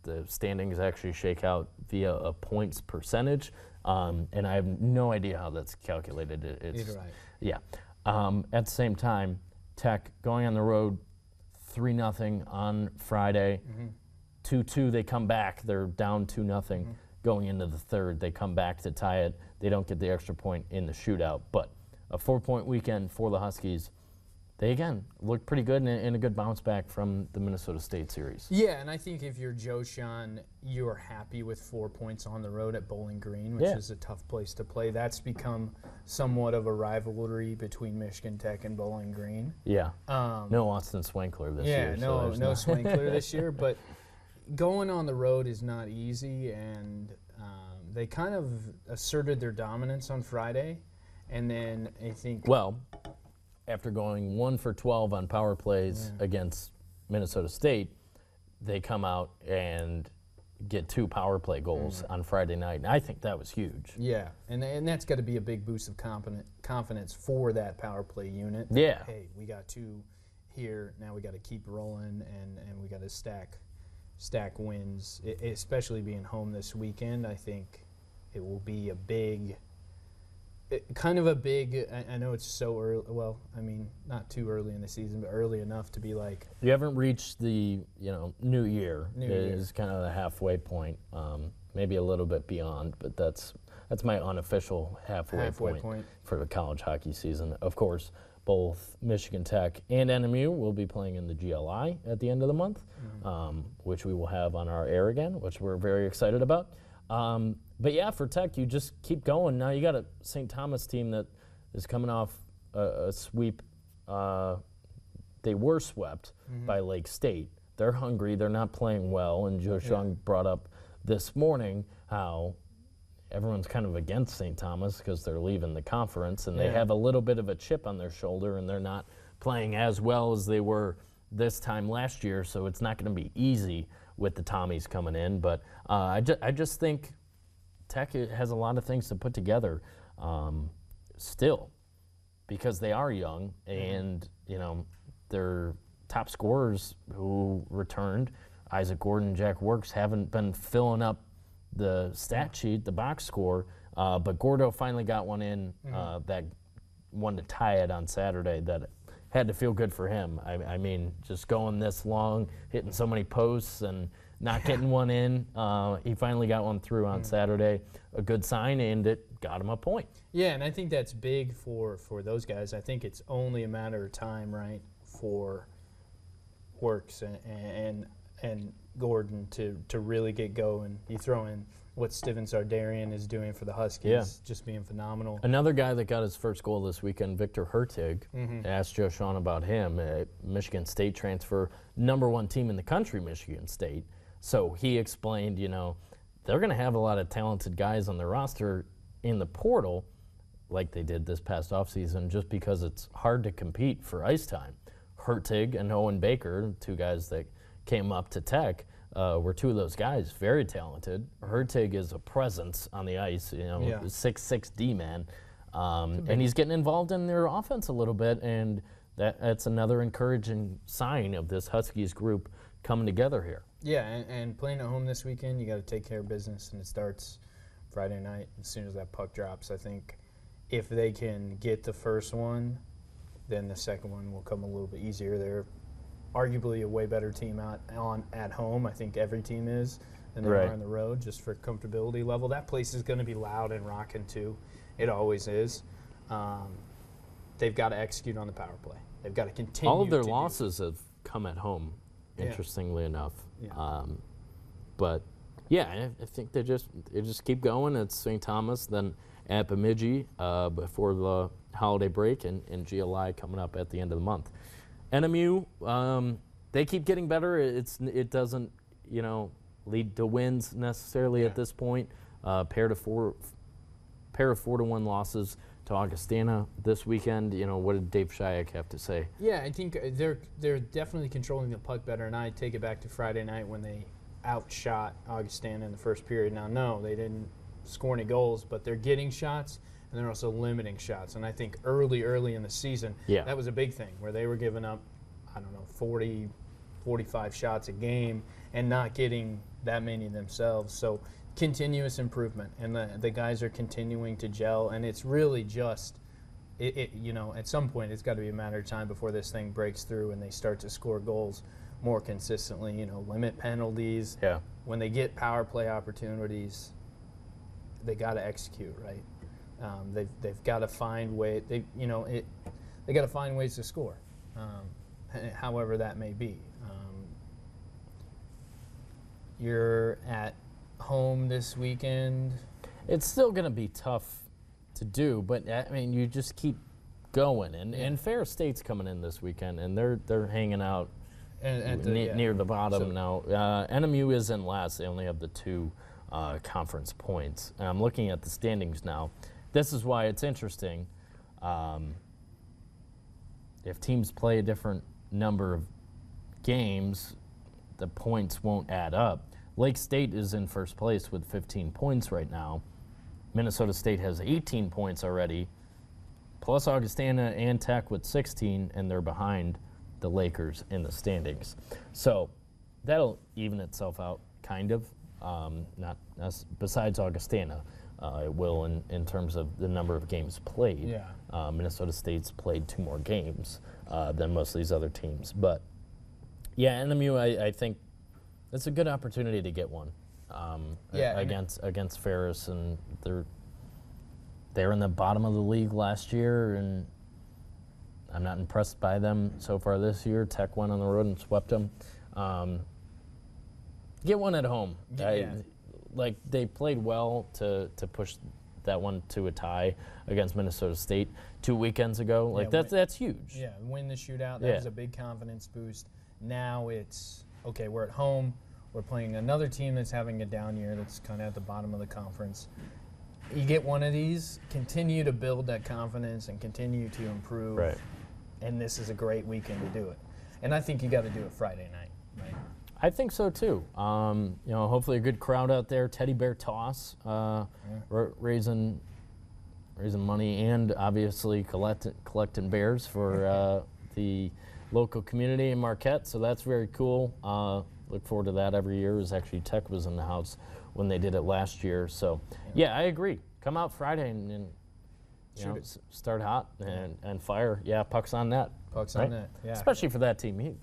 Speaker 1: the standings actually shake out via a points percentage. And I have no idea how that's calculated.
Speaker 2: Either right.
Speaker 1: Yeah. At the same time, Tech going on the road 3-0 on Friday. 2-2, they come back. They're down 2-0 going into the third. They come back to tie it. They don't get the extra point in the shootout. But a 4-point weekend for the Huskies. They, again, look pretty good and a good bounce back from the Minnesota State series.
Speaker 2: Yeah, and I think if you're Joe Sean, you're happy with 4 points on the road at Bowling Green, which is a tough place to play. That's become somewhat of a rivalry between Michigan Tech and Bowling Green.
Speaker 1: Yeah. No Austin Swankler this year.
Speaker 2: Yeah, no Swankler this year. But going on the road is not easy, and they kind of asserted their dominance on Friday. And then I think...
Speaker 1: Well, after going 1 for 12 on power plays against Minnesota State, they come out and get 2 power play goals on Friday night. And I think that was huge.
Speaker 2: Yeah, and that's got to be a big boost of confidence for that power play unit.
Speaker 1: Yeah.
Speaker 2: Hey, we got 2 here. Now we got to keep rolling, and we got to stack wins, especially being home this weekend. I think it will be a big... I know it's so early. Well, I mean, not too early in the season, but early enough to be like.
Speaker 1: You haven't reached the new year. It is kind of the halfway point, maybe a little bit beyond, but that's my unofficial halfway point for the college hockey season. Of course, both Michigan Tech and NMU will be playing in the GLI at the end of the month, which we will have on our air again, which we're very excited about. But yeah, for Tech, you just keep going. Now you got a St. Thomas team that is coming off a sweep. They were swept by Lake State. They're hungry. They're not playing well. And Joe Shung brought up this morning how everyone's kind of against St. Thomas because they're leaving the conference, and they have a little bit of a chip on their shoulder, and they're not playing as well as they were this time last year. So it's not going to be easy with the Tommies coming in. But I just think Tech has a lot of things to put together still, because they are young, and their top scorers who returned, Isaac Gordon, Jack Works, haven't been filling up the stat sheet, the box score, but Gordo finally got one in, that one to tie it on Saturday. That had to feel good for him. I mean, just going this long, hitting so many posts and not getting one in. He finally got one through on Saturday. A good sign, and it got him a point.
Speaker 2: Yeah, and I think that's big for those guys. I think it's only a matter of time, right, for Works and Gordon to really get going. You throw in what Steven Zardarian is doing for the Huskies, just being phenomenal.
Speaker 1: Another guy that got his first goal this weekend, Victor Hertig, asked Joe Sean about him, a Michigan State transfer, #1 team in the country, Michigan State. So he explained, they're going to have a lot of talented guys on their roster in the portal, like they did this past offseason, just because it's hard to compete for ice time. Hertig and Owen Baker, 2 guys that came up to Tech, were 2 of those guys, very talented. Hertig is a presence on the ice, 6'6" D-man, and he's getting involved in their offense a little bit, and that's another encouraging sign of this Huskies group coming together here.
Speaker 2: Yeah, and playing at home this weekend, you got to take care of business, and it starts Friday night as soon as that puck drops. I think if they can get the first one, then the second one will come a little bit easier. They're arguably a way better team at home. I think every team is than they are on the road, just for comfortability level. That place is going to be loud and rocking too. It always is. They've got to execute on the power play. They've got to continue.
Speaker 1: All of their losses have come at home, interestingly enough. Yeah. But yeah, I think they just keep going. It's St. Thomas, then at Bemidji before the holiday break, and GLI coming up at the end of the month. NMU, they keep getting better. It doesn't lead to wins necessarily at this point. Pair of 4-1 losses to Augustana this weekend. What did Dave Shayak have to say?
Speaker 2: Yeah, I think they're definitely controlling the puck better, and I take it back to Friday night when they outshot Augustana in the first period. Now, no, they didn't score any goals, but they're getting shots, and they're also limiting shots. And I think early in the season, that was a big thing, where they were giving up, 40, 45 shots a game and not getting that many themselves. So continuous improvement, and the guys are continuing to gel, and it's really just at some point it's got to be a matter of time before this thing breaks through and they start to score goals more consistently. Limit penalties.
Speaker 1: Yeah.
Speaker 2: When they get power play opportunities, they got to execute, right? They've got to find they got to find ways to score, however that may be. You're at home this weekend.
Speaker 1: It's still going to be tough to do, but I mean, you just keep going. And Ferris State's coming in this weekend, and they're hanging out near the bottom now. NMU is in last. They only have the 2 conference points. And I'm looking at the standings now. This is why it's interesting. If teams play a different number of games, the points won't add up. Lake State is in first place with 15 points right now. Minnesota State has 18 points already, plus Augustana and Tech with 16, and they're behind the Lakers in the standings. So that'll even itself out, kind of. Not besides Augustana, it will in terms of the number of games played.
Speaker 2: Yeah.
Speaker 1: Minnesota State's played 2 more games than most of these other teams. But, yeah, NMU, I think it's a good opportunity to get one against Ferris, and they're in the bottom of the league last year, and I'm not impressed by them so far this year. Tech went on the road and swept them. Get one at home.
Speaker 2: Yeah.
Speaker 1: They played well to push that one to a tie against Minnesota State 2 weekends ago. That's huge.
Speaker 2: Yeah, win the shootout. That was a big confidence boost. Now it's, okay, we're at home. We're playing another team that's having a down year that's kind of at the bottom of the conference. You get one of these, continue to build that confidence and continue to improve.
Speaker 1: Right.
Speaker 2: And this is a great weekend to do it. And I think you got to do it Friday night, right?
Speaker 1: I think so too. Hopefully a good crowd out there. Teddy bear toss, raising money, and obviously collecting bears for the local community in Marquette. So that's very cool. Look forward to that every year. It was actually Tech was in the house when they did it last year. So yeah, I agree. Come out Friday and start hot and fire. Yeah, puck's on net.
Speaker 2: Puck's on net. Yeah.
Speaker 1: Especially for that team. You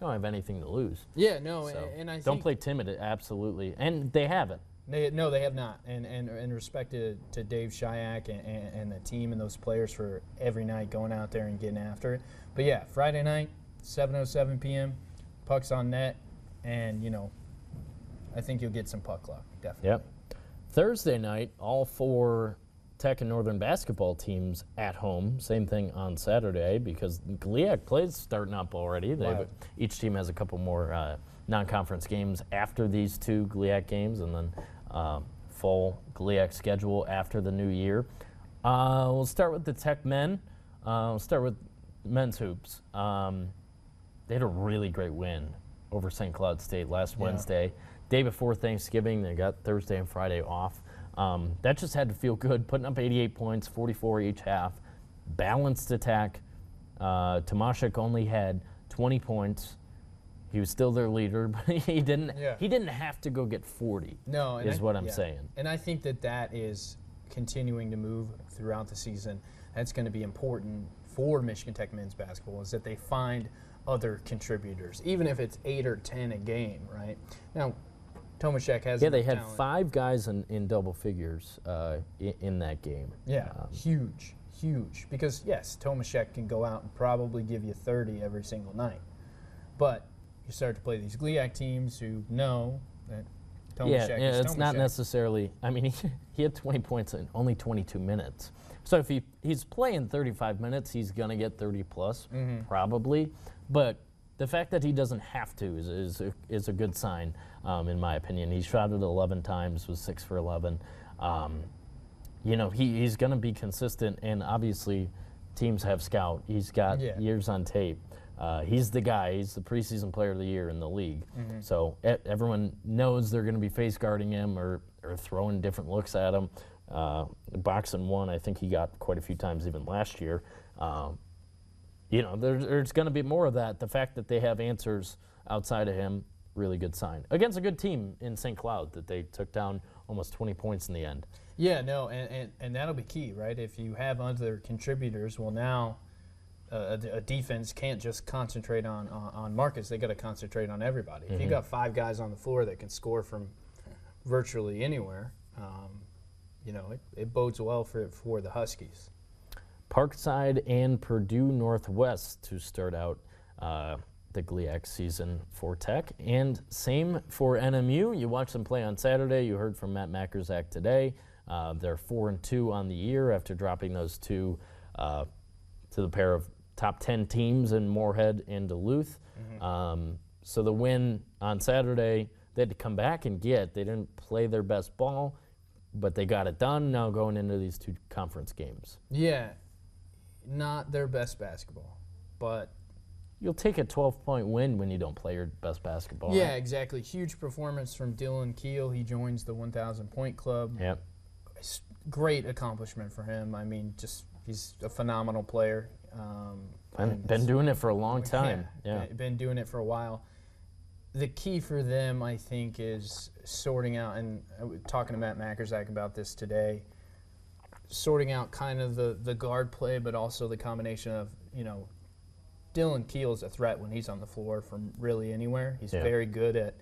Speaker 1: don't have anything to lose.
Speaker 2: Yeah, no,
Speaker 1: So
Speaker 2: and I think
Speaker 1: don't play timid, absolutely. And they haven't.
Speaker 2: They have not. And respect to Dave Shayak and the team and those players for every night going out there and getting after it. But yeah, Friday night, 7:07 p.m., puck's on net, and I think you'll get some puck luck, definitely.
Speaker 1: Yep. Thursday night, all 4 Tech and Northern basketball teams at home. Same thing on Saturday because GLIAC plays starting up already. Each team has a couple more non-conference games after these 2 GLIAC games, and then full GLIAC schedule after the new year. We'll start with the Tech men. We'll start with men's hoops. They had a really great win over St. Cloud State last Wednesday. Day before Thanksgiving, they got Thursday and Friday off. That just had to feel good, putting up 88 points, 44 each half. Balanced attack. Tomaszek only had 20 points. He was still their leader, but he didn't have to go get 40.
Speaker 2: No,
Speaker 1: is what I'm saying.
Speaker 2: And I think that is continuing to move throughout the season. That's going to be important for Michigan Tech men's basketball, is that they find other contributors, even if it's 8 or 10 a game, right? Now, Tomaszek has
Speaker 1: they had
Speaker 2: talent.
Speaker 1: 5 guys in double figures in that game.
Speaker 2: Yeah, huge. Because, yes, Tomaszek can go out and probably give you 30 every single night. But you start to play these GLIAC teams who know that Tomaszek is
Speaker 1: it's
Speaker 2: Tomaszek.
Speaker 1: not necessarily – I mean, he had 20 points in only 22 minutes. So if he's playing 35 minutes, he's going to get 30-plus, probably. But the fact that he doesn't have to is a good sign, in my opinion. He shot it 11 times, was 6 for 11. He's going to be consistent, and obviously teams have scout. He's got years on tape. He's the guy. He's the preseason player of the year in the league. So everyone knows they're going to be face guarding him or throwing different looks at him. Boxing one, I think he got quite a few times even last year. There's going to be more of that. The fact that they have answers outside of him, really good sign. Against a good team in St. Cloud that they took down almost 20 points in the end.
Speaker 2: Yeah, no, and that'll be key, right? If you have other contributors, well, now a defense can't just concentrate on Marcus. They got to concentrate on everybody. If you got 5 guys on the floor that can score from virtually anywhere, it bodes well for the Huskies.
Speaker 1: Parkside and Purdue Northwest to start out the GLIAC season for Tech. And same for NMU. You watched them play on Saturday. You heard from Matt Mackrzak today. They're 4-2 on the year after dropping those 2 to the pair of top 10 teams in Moorhead and Duluth. So the win on Saturday, they had to come back and get. They didn't play their best ball, but they got it done now going into these 2 conference games.
Speaker 2: Yeah, not their best basketball, but
Speaker 1: you'll take a 12-point win when you don't play your best basketball.
Speaker 2: Yeah,
Speaker 1: right?
Speaker 2: exactly. Huge performance from Dylan Keel. He joins the 1,000-point club.
Speaker 1: Yep.
Speaker 2: Great accomplishment for him. I mean, he's a phenomenal player.
Speaker 1: Been doing it for a long time.
Speaker 2: Yeah, been doing it for a while. The key for them, I think, is sorting out, and I was talking to Matt Mackrzak about this today, sorting out kind of the guard play, but also the combination of, Dylan Keel's a threat when he's on the floor from really anywhere. He's very good at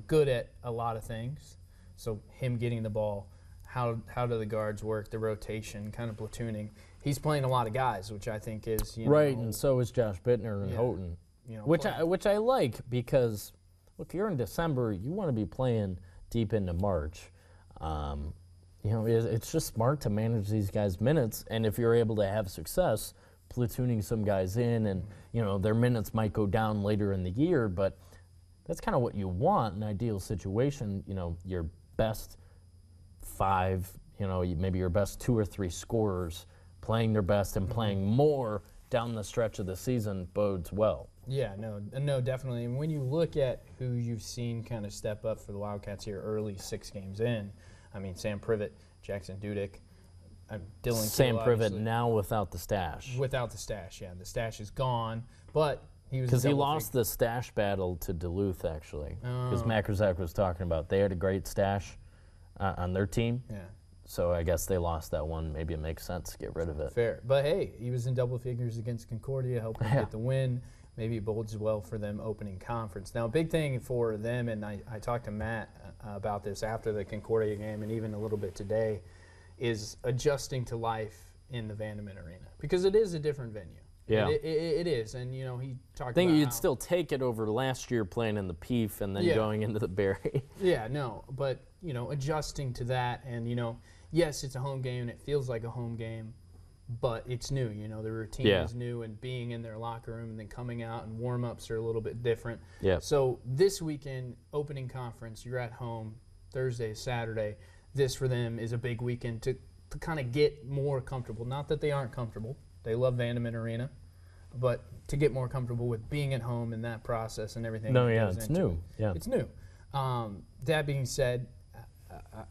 Speaker 2: good at a lot of things. So him getting the ball, how do the guards work, the rotation, kind of platooning. He's playing a lot of guys, which I think is
Speaker 1: right, and so is Josh Bittner and Houghton, which I like because look, you're in December, you want to be playing deep into March. It's just smart to manage these guys' minutes, and if you're able to have success platooning some guys in, and their minutes might go down later in the year, but that's kind of what you want in an ideal situation. Your best 5, maybe your best 2 or 3 scorers playing their best and playing more down the stretch of the season bodes well.
Speaker 2: Yeah, no, definitely. And when you look at who you've seen kind of step up for the Wildcats here early 6 games in, I mean, Sam Privet, Jackson Dudek, Dylan
Speaker 1: Sam
Speaker 2: Keel,
Speaker 1: Privet now without the stash.
Speaker 2: Without the stash, yeah. The stash is gone, but he was...
Speaker 1: Because he lost the stash battle to Duluth, actually. Because Mackrzak was talking about they had a great stash on their team.
Speaker 2: Yeah.
Speaker 1: So I guess they lost that one. Maybe it makes sense to get rid of it.
Speaker 2: Fair. But, hey, he was in double figures against Concordia, helping get the win. Maybe it bodes well for them opening conference. Now, a big thing for them, and I talked to Matt about this after the Concordia game and even a little bit today, is adjusting to life in the Vandeman Arena. Because it is a different venue.
Speaker 1: Yeah.
Speaker 2: It is. And, he talked about
Speaker 1: I think you'd still take it over last year playing in the Peef and then going into the Berry.
Speaker 2: Yeah, no. But, adjusting to that and, yes, it's a home game and it feels like a home game, but it's new. The routine is new, and being in their locker room and then coming out and warm-ups are a little bit different.
Speaker 1: Yeah.
Speaker 2: So this weekend, opening conference, you're at home Thursday, Saturday. This for them is a big weekend to kind of get more comfortable. Not that they aren't comfortable. They love Vandeman Arena. But to get more comfortable with being at home and that process and everything.
Speaker 1: No, yeah, it's new. Yeah.
Speaker 2: It's new. That being said,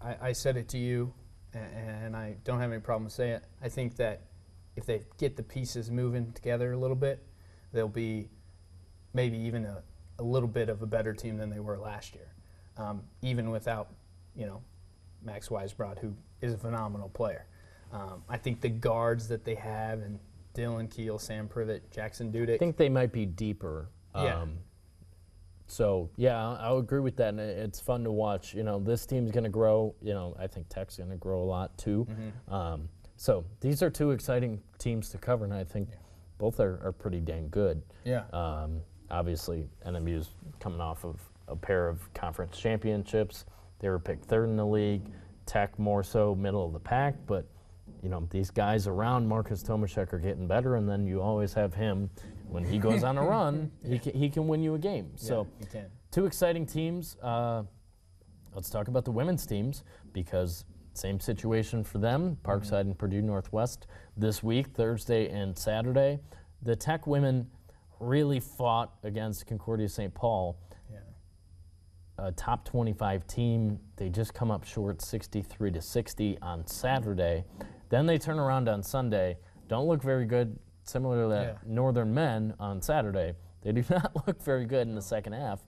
Speaker 2: I said it to you, and I don't have any problem saying it. I think that if they get the pieces moving together a little bit, they'll be maybe even a little bit of a better team than they were last year, even without, Max Weisbrod, who is a phenomenal player. I think the guards that they have, and Dylan Keel, Sam Privet, Jackson Dudek.
Speaker 1: I think they might be deeper.
Speaker 2: Yeah.
Speaker 1: So, yeah, I'll agree with that, and it's fun to watch. This team's going to grow. I think Tech's going to grow a lot, too. So these are 2 exciting teams to cover, and I think both are pretty dang good.
Speaker 2: Yeah.
Speaker 1: Obviously, NMU's coming off of a pair of conference championships. They were picked 3rd in the league. Tech more so middle of the pack, but these guys around Marcus Tomaszek are getting better, and then you always have him. When he goes on a run, he can win you a game. So,
Speaker 2: he can.
Speaker 1: 2 exciting teams. Let's talk about the women's teams, because same situation for them, Parkside and Purdue Northwest this week, Thursday and Saturday. The Tech women really fought against Concordia St. Paul, a top 25 team. They just come up short 63-60 on Saturday. Then they turn around on Sunday, don't look very good, similar to that Northern men on Saturday. They do not look very good in the second half,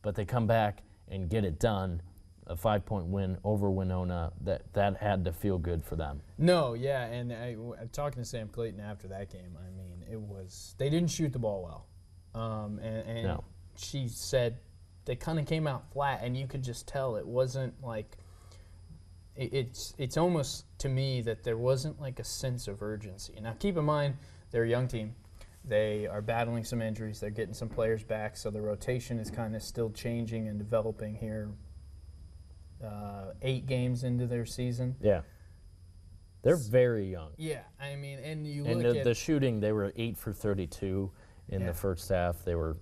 Speaker 1: but they come back and get it done. a 5-point win over Winona, that had to feel good for them.
Speaker 2: No, yeah, and talking to Sam Clayton after that game, I mean, they didn't shoot the ball well, and
Speaker 1: No.
Speaker 2: she said they kind of came out flat, and you could just tell it wasn't like it's almost to me that there wasn't like a sense of urgency. Now, keep in mind they're a young team. They are battling some injuries. They're getting some players back, so the rotation is kind of still changing and developing here. 8 games into their season.
Speaker 1: Yeah. They're very young.
Speaker 2: Yeah, I mean, and you
Speaker 1: And
Speaker 2: look at
Speaker 1: the shooting, they were 8 for 32 in the first half. They were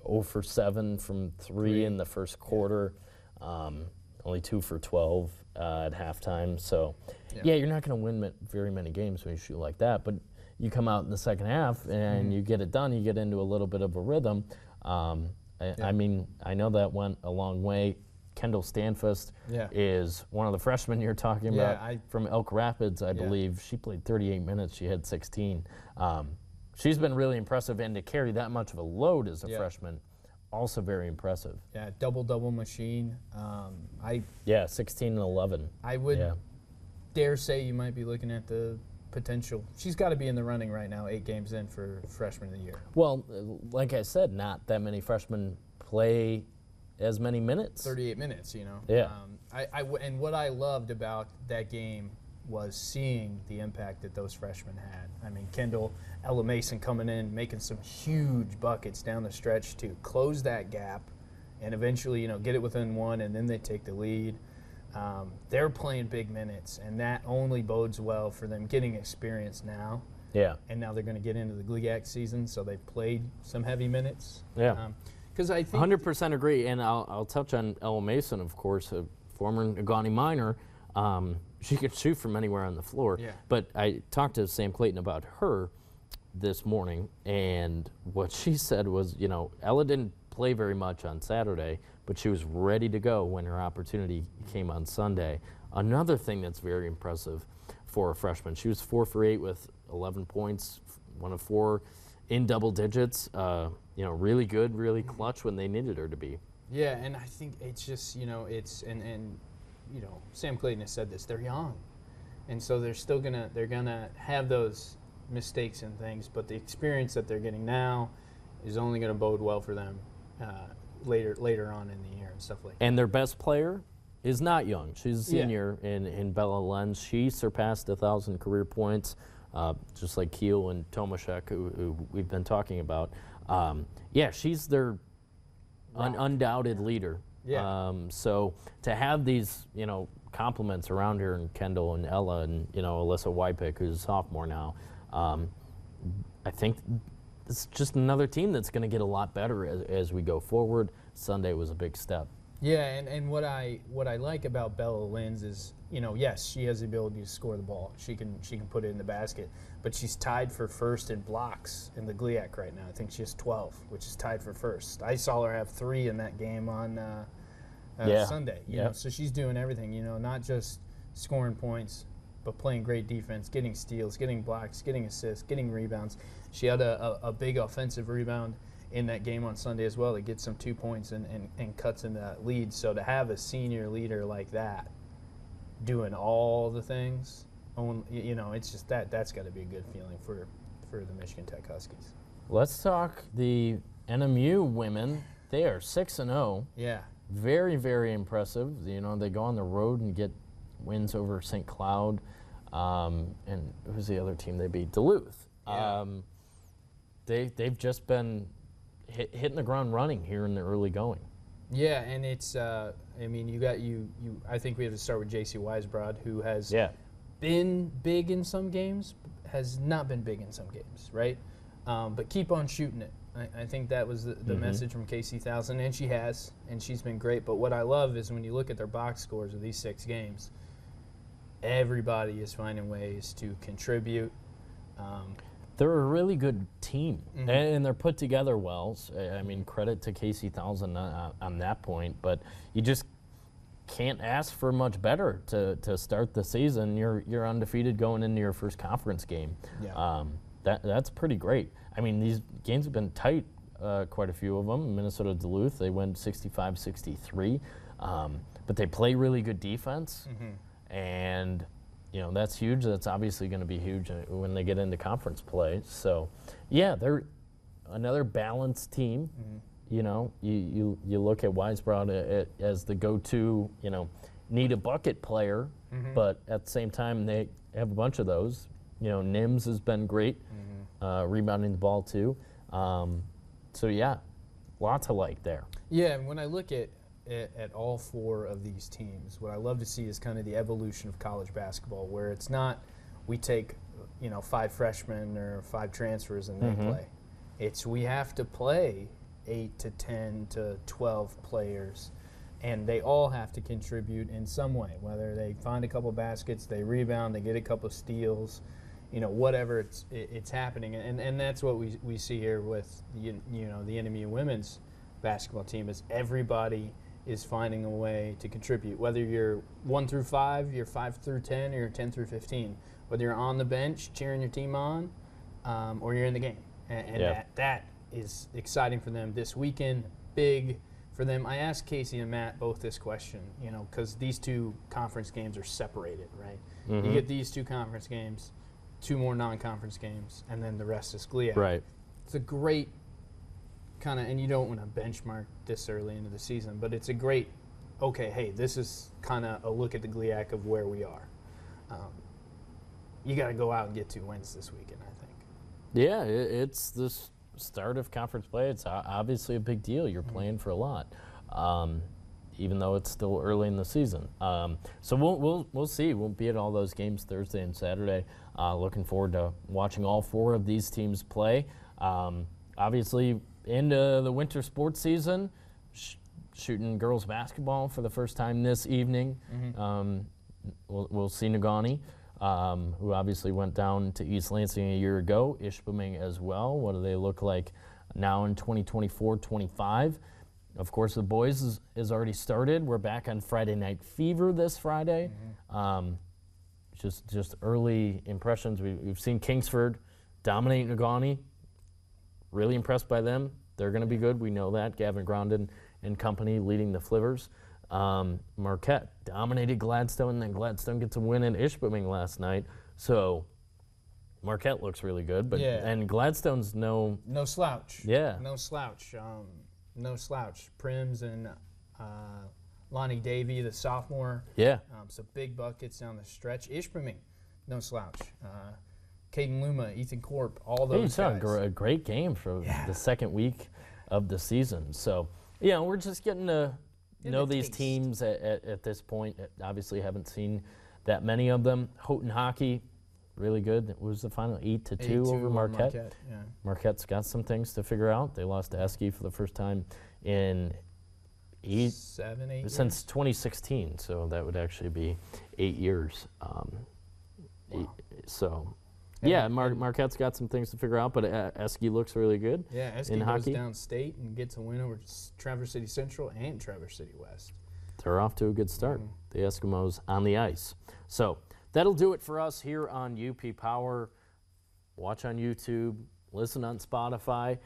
Speaker 1: 0 for 7 from 3 in the first quarter. Only 2 for 12 at halftime. So, yeah, you're not going to win very many games when you shoot like that. But you come out in the second half and you get it done. You get into a little bit of a rhythm. I mean, I know that went a long way. Kendall Stanfist is one of the freshmen you're talking about from Elk Rapids, I believe. She played 38 minutes. She had 16. She's been really impressive, and to carry that much of a load as a freshman, also very impressive.
Speaker 2: Yeah, double machine.
Speaker 1: 16 and 11.
Speaker 2: I would dare say you might be looking at the potential. She's got to be in the running right now, 8 games in for freshman of the year.
Speaker 1: Well, like I said, not that many freshmen play as many minutes.
Speaker 2: 38 minutes, you know.
Speaker 1: Yeah.
Speaker 2: And what I loved about that game was seeing the impact that those freshmen had. I mean, Kendall, Ella Mason coming in, making some huge buckets down the stretch to close that gap and eventually, you know, get it within 1, and then they take the lead. They're playing big minutes, and that only bodes well for them getting experience now.
Speaker 1: Yeah.
Speaker 2: And now they're going to get into the GLIAC season, so they've played some heavy minutes.
Speaker 1: Yeah.
Speaker 2: Because I think
Speaker 1: 100% agree, and I'll touch on Ella Mason, of course, a former Negaunee Minor. She can shoot from anywhere on the floor.
Speaker 2: Yeah.
Speaker 1: But I talked to Sam Clayton about her this morning, and what she said was, you know, Ella didn't play very much on Saturday, but she was ready to go when her opportunity came on Sunday. Another thing that's very impressive for a freshman, she was 4 for 8 with 11 points, 1 of 4 in double digits. You know, really good, really clutch when they needed her to be.
Speaker 2: Yeah, and I think it's just, you know, it's and you know, Sam Clayton has said this, they're young. And so they're still they're gonna have those mistakes and things, but the experience that they're getting now is only gonna bode well for them later on in the year and stuff like that.
Speaker 1: And their best player is not young. She's a senior in Bella Lenz. She surpassed 1,000 career points, just like Keel and Tomaszek, who we've been talking about. She's their undoubted leader.
Speaker 2: Yeah.
Speaker 1: So to have these, you know, compliments around her, and Kendall and Ella and, you know, Alyssa Wypick, who's a sophomore now, I think it's just another team that's going to get a lot better as we go forward. Sunday was a big step.
Speaker 2: Yeah, and what I like about Bella Lenz is, you know, yes, she has the ability to score the ball. She can put it in the basket, but she's tied for first in blocks in the GLIAC right now. I think she has 12, which is tied for first. I saw her have 3 in that game on Sunday. You know, so she's doing everything. You know, not just scoring points, but playing great defense, getting steals, getting blocks, getting assists, getting rebounds. She had a big offensive rebound in that game on Sunday as well. It gets some 2 points and cuts in that lead. So to have a senior leader like that doing all the things, you know, it's just that's got to be a good feeling for the Michigan Tech Huskies.
Speaker 1: Let's talk the NMU women. They are 6-0.
Speaker 2: Yeah.
Speaker 1: Very, very impressive. You know, they go on the road and get wins over St. Cloud. And who's the other team they beat? Duluth.
Speaker 2: Yeah.
Speaker 1: They've just been hitting the ground running here in the early going.
Speaker 2: Yeah, and it's I mean, I think we have to start with JC Weisbrod, who has been big in some games, has not been big in some games, right? But keep on shooting it. I think that was the message from Casey Thousand, and she has, and she's been great. But what I love is when you look at their box scores of these 6 games, everybody is finding ways to contribute.
Speaker 1: They're a really good team, and they're put together well. I mean, credit to Casey Thousand on that point, but you just can't ask for much better to start the season. You're undefeated going into your first conference game.
Speaker 2: Yeah.
Speaker 1: That's pretty great. I mean, these games have been tight, quite a few of them. Minnesota Duluth, they went 65-63. But they play really good defense, and that's huge. That's obviously going to be huge when they get into conference play. So, yeah, they're another balanced team. You look at Wisebroad as the go-to, need a bucket player, but at the same time they have a bunch of those. Nims has been great, rebounding the ball too. So yeah, lots of like there.
Speaker 2: Yeah, and when I look at all four of these teams, what I love to see is kind of the evolution of college basketball, where it's not we take 5 freshmen or 5 transfers and they play. It's we have to play 8 to 10 to 12 players, and they all have to contribute in some way, whether they find a couple baskets, they rebound, they get a couple steals, whatever it's happening. And that's what we see here with the NMU women's basketball team, is everybody is finding a way to contribute, whether you're 1 through 5, you're 5 through 10, or you're 10 through 15, whether you're on the bench cheering your team on, or you're in the game. And that is exciting for them this weekend, big for them. I asked Casey and Matt both this question, because these 2 conference games are separated, right? You get these 2 conference games, 2 more non-conference games, and then the rest is GLIAC.
Speaker 1: Right.
Speaker 2: It's a great kind of, and you don't want to benchmark this early into the season, but it's a great, okay, hey, this is kind of a look at the GLIAC of where we are. You got to go out and get 2 wins this weekend, I think.
Speaker 1: Yeah, it's this start of conference play. It's obviously a big deal. You're playing for a lot, even though it's still early in the season. So we'll see. We'll be at all those games Thursday and Saturday. Looking forward to watching all 4 of these teams play. Obviously, into the winter sports season, shooting girls basketball for the first time this evening. We'll see Nagani, who obviously went down to East Lansing a year ago. Ishpeming as well. What do they look like now in 2024-25? Of course, the boys is already started. We're back on Friday Night Fever this Friday. Just early impressions. We've seen Kingsford dominate Nagani. Really impressed by them. They're going to be good. We know that. Gavin Grondin and company leading the Flivers. Marquette dominated Gladstone, and then Gladstone gets a win in Ishpeming last night. So Marquette looks really good, and Gladstone's no
Speaker 2: slouch.
Speaker 1: Yeah,
Speaker 2: no slouch. No slouch. Prims and Lonnie Davey, the sophomore.
Speaker 1: Yeah.
Speaker 2: Some big buckets down the stretch. Ishpeming, no slouch. Caden Luma, Ethan Corp, all those guys.
Speaker 1: A great game for the second week of the season. So, we're just getting to know these teams at this point. Obviously haven't seen that many of them. Houghton hockey, really good. It was the final 8-2 over Marquette. Marquette's got some things to figure out. They lost to Eski for the first time in 8
Speaker 2: years?
Speaker 1: Since 2016, so that would actually be 8 years.
Speaker 2: Wow.
Speaker 1: Marquette's got some things to figure out, but Eski looks really good.
Speaker 2: Yeah, Eski goes downstate and gets a win over Traverse City Central and Traverse City West.
Speaker 1: They're off to a good start. The Eskimos on the ice. So that'll do it for us here on UP Power. Watch on YouTube, listen on Spotify,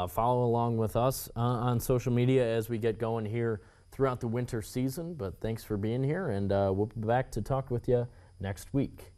Speaker 1: follow along with us on social media as we get going here throughout the winter season. But thanks for being here, and we'll be back to talk with you next week.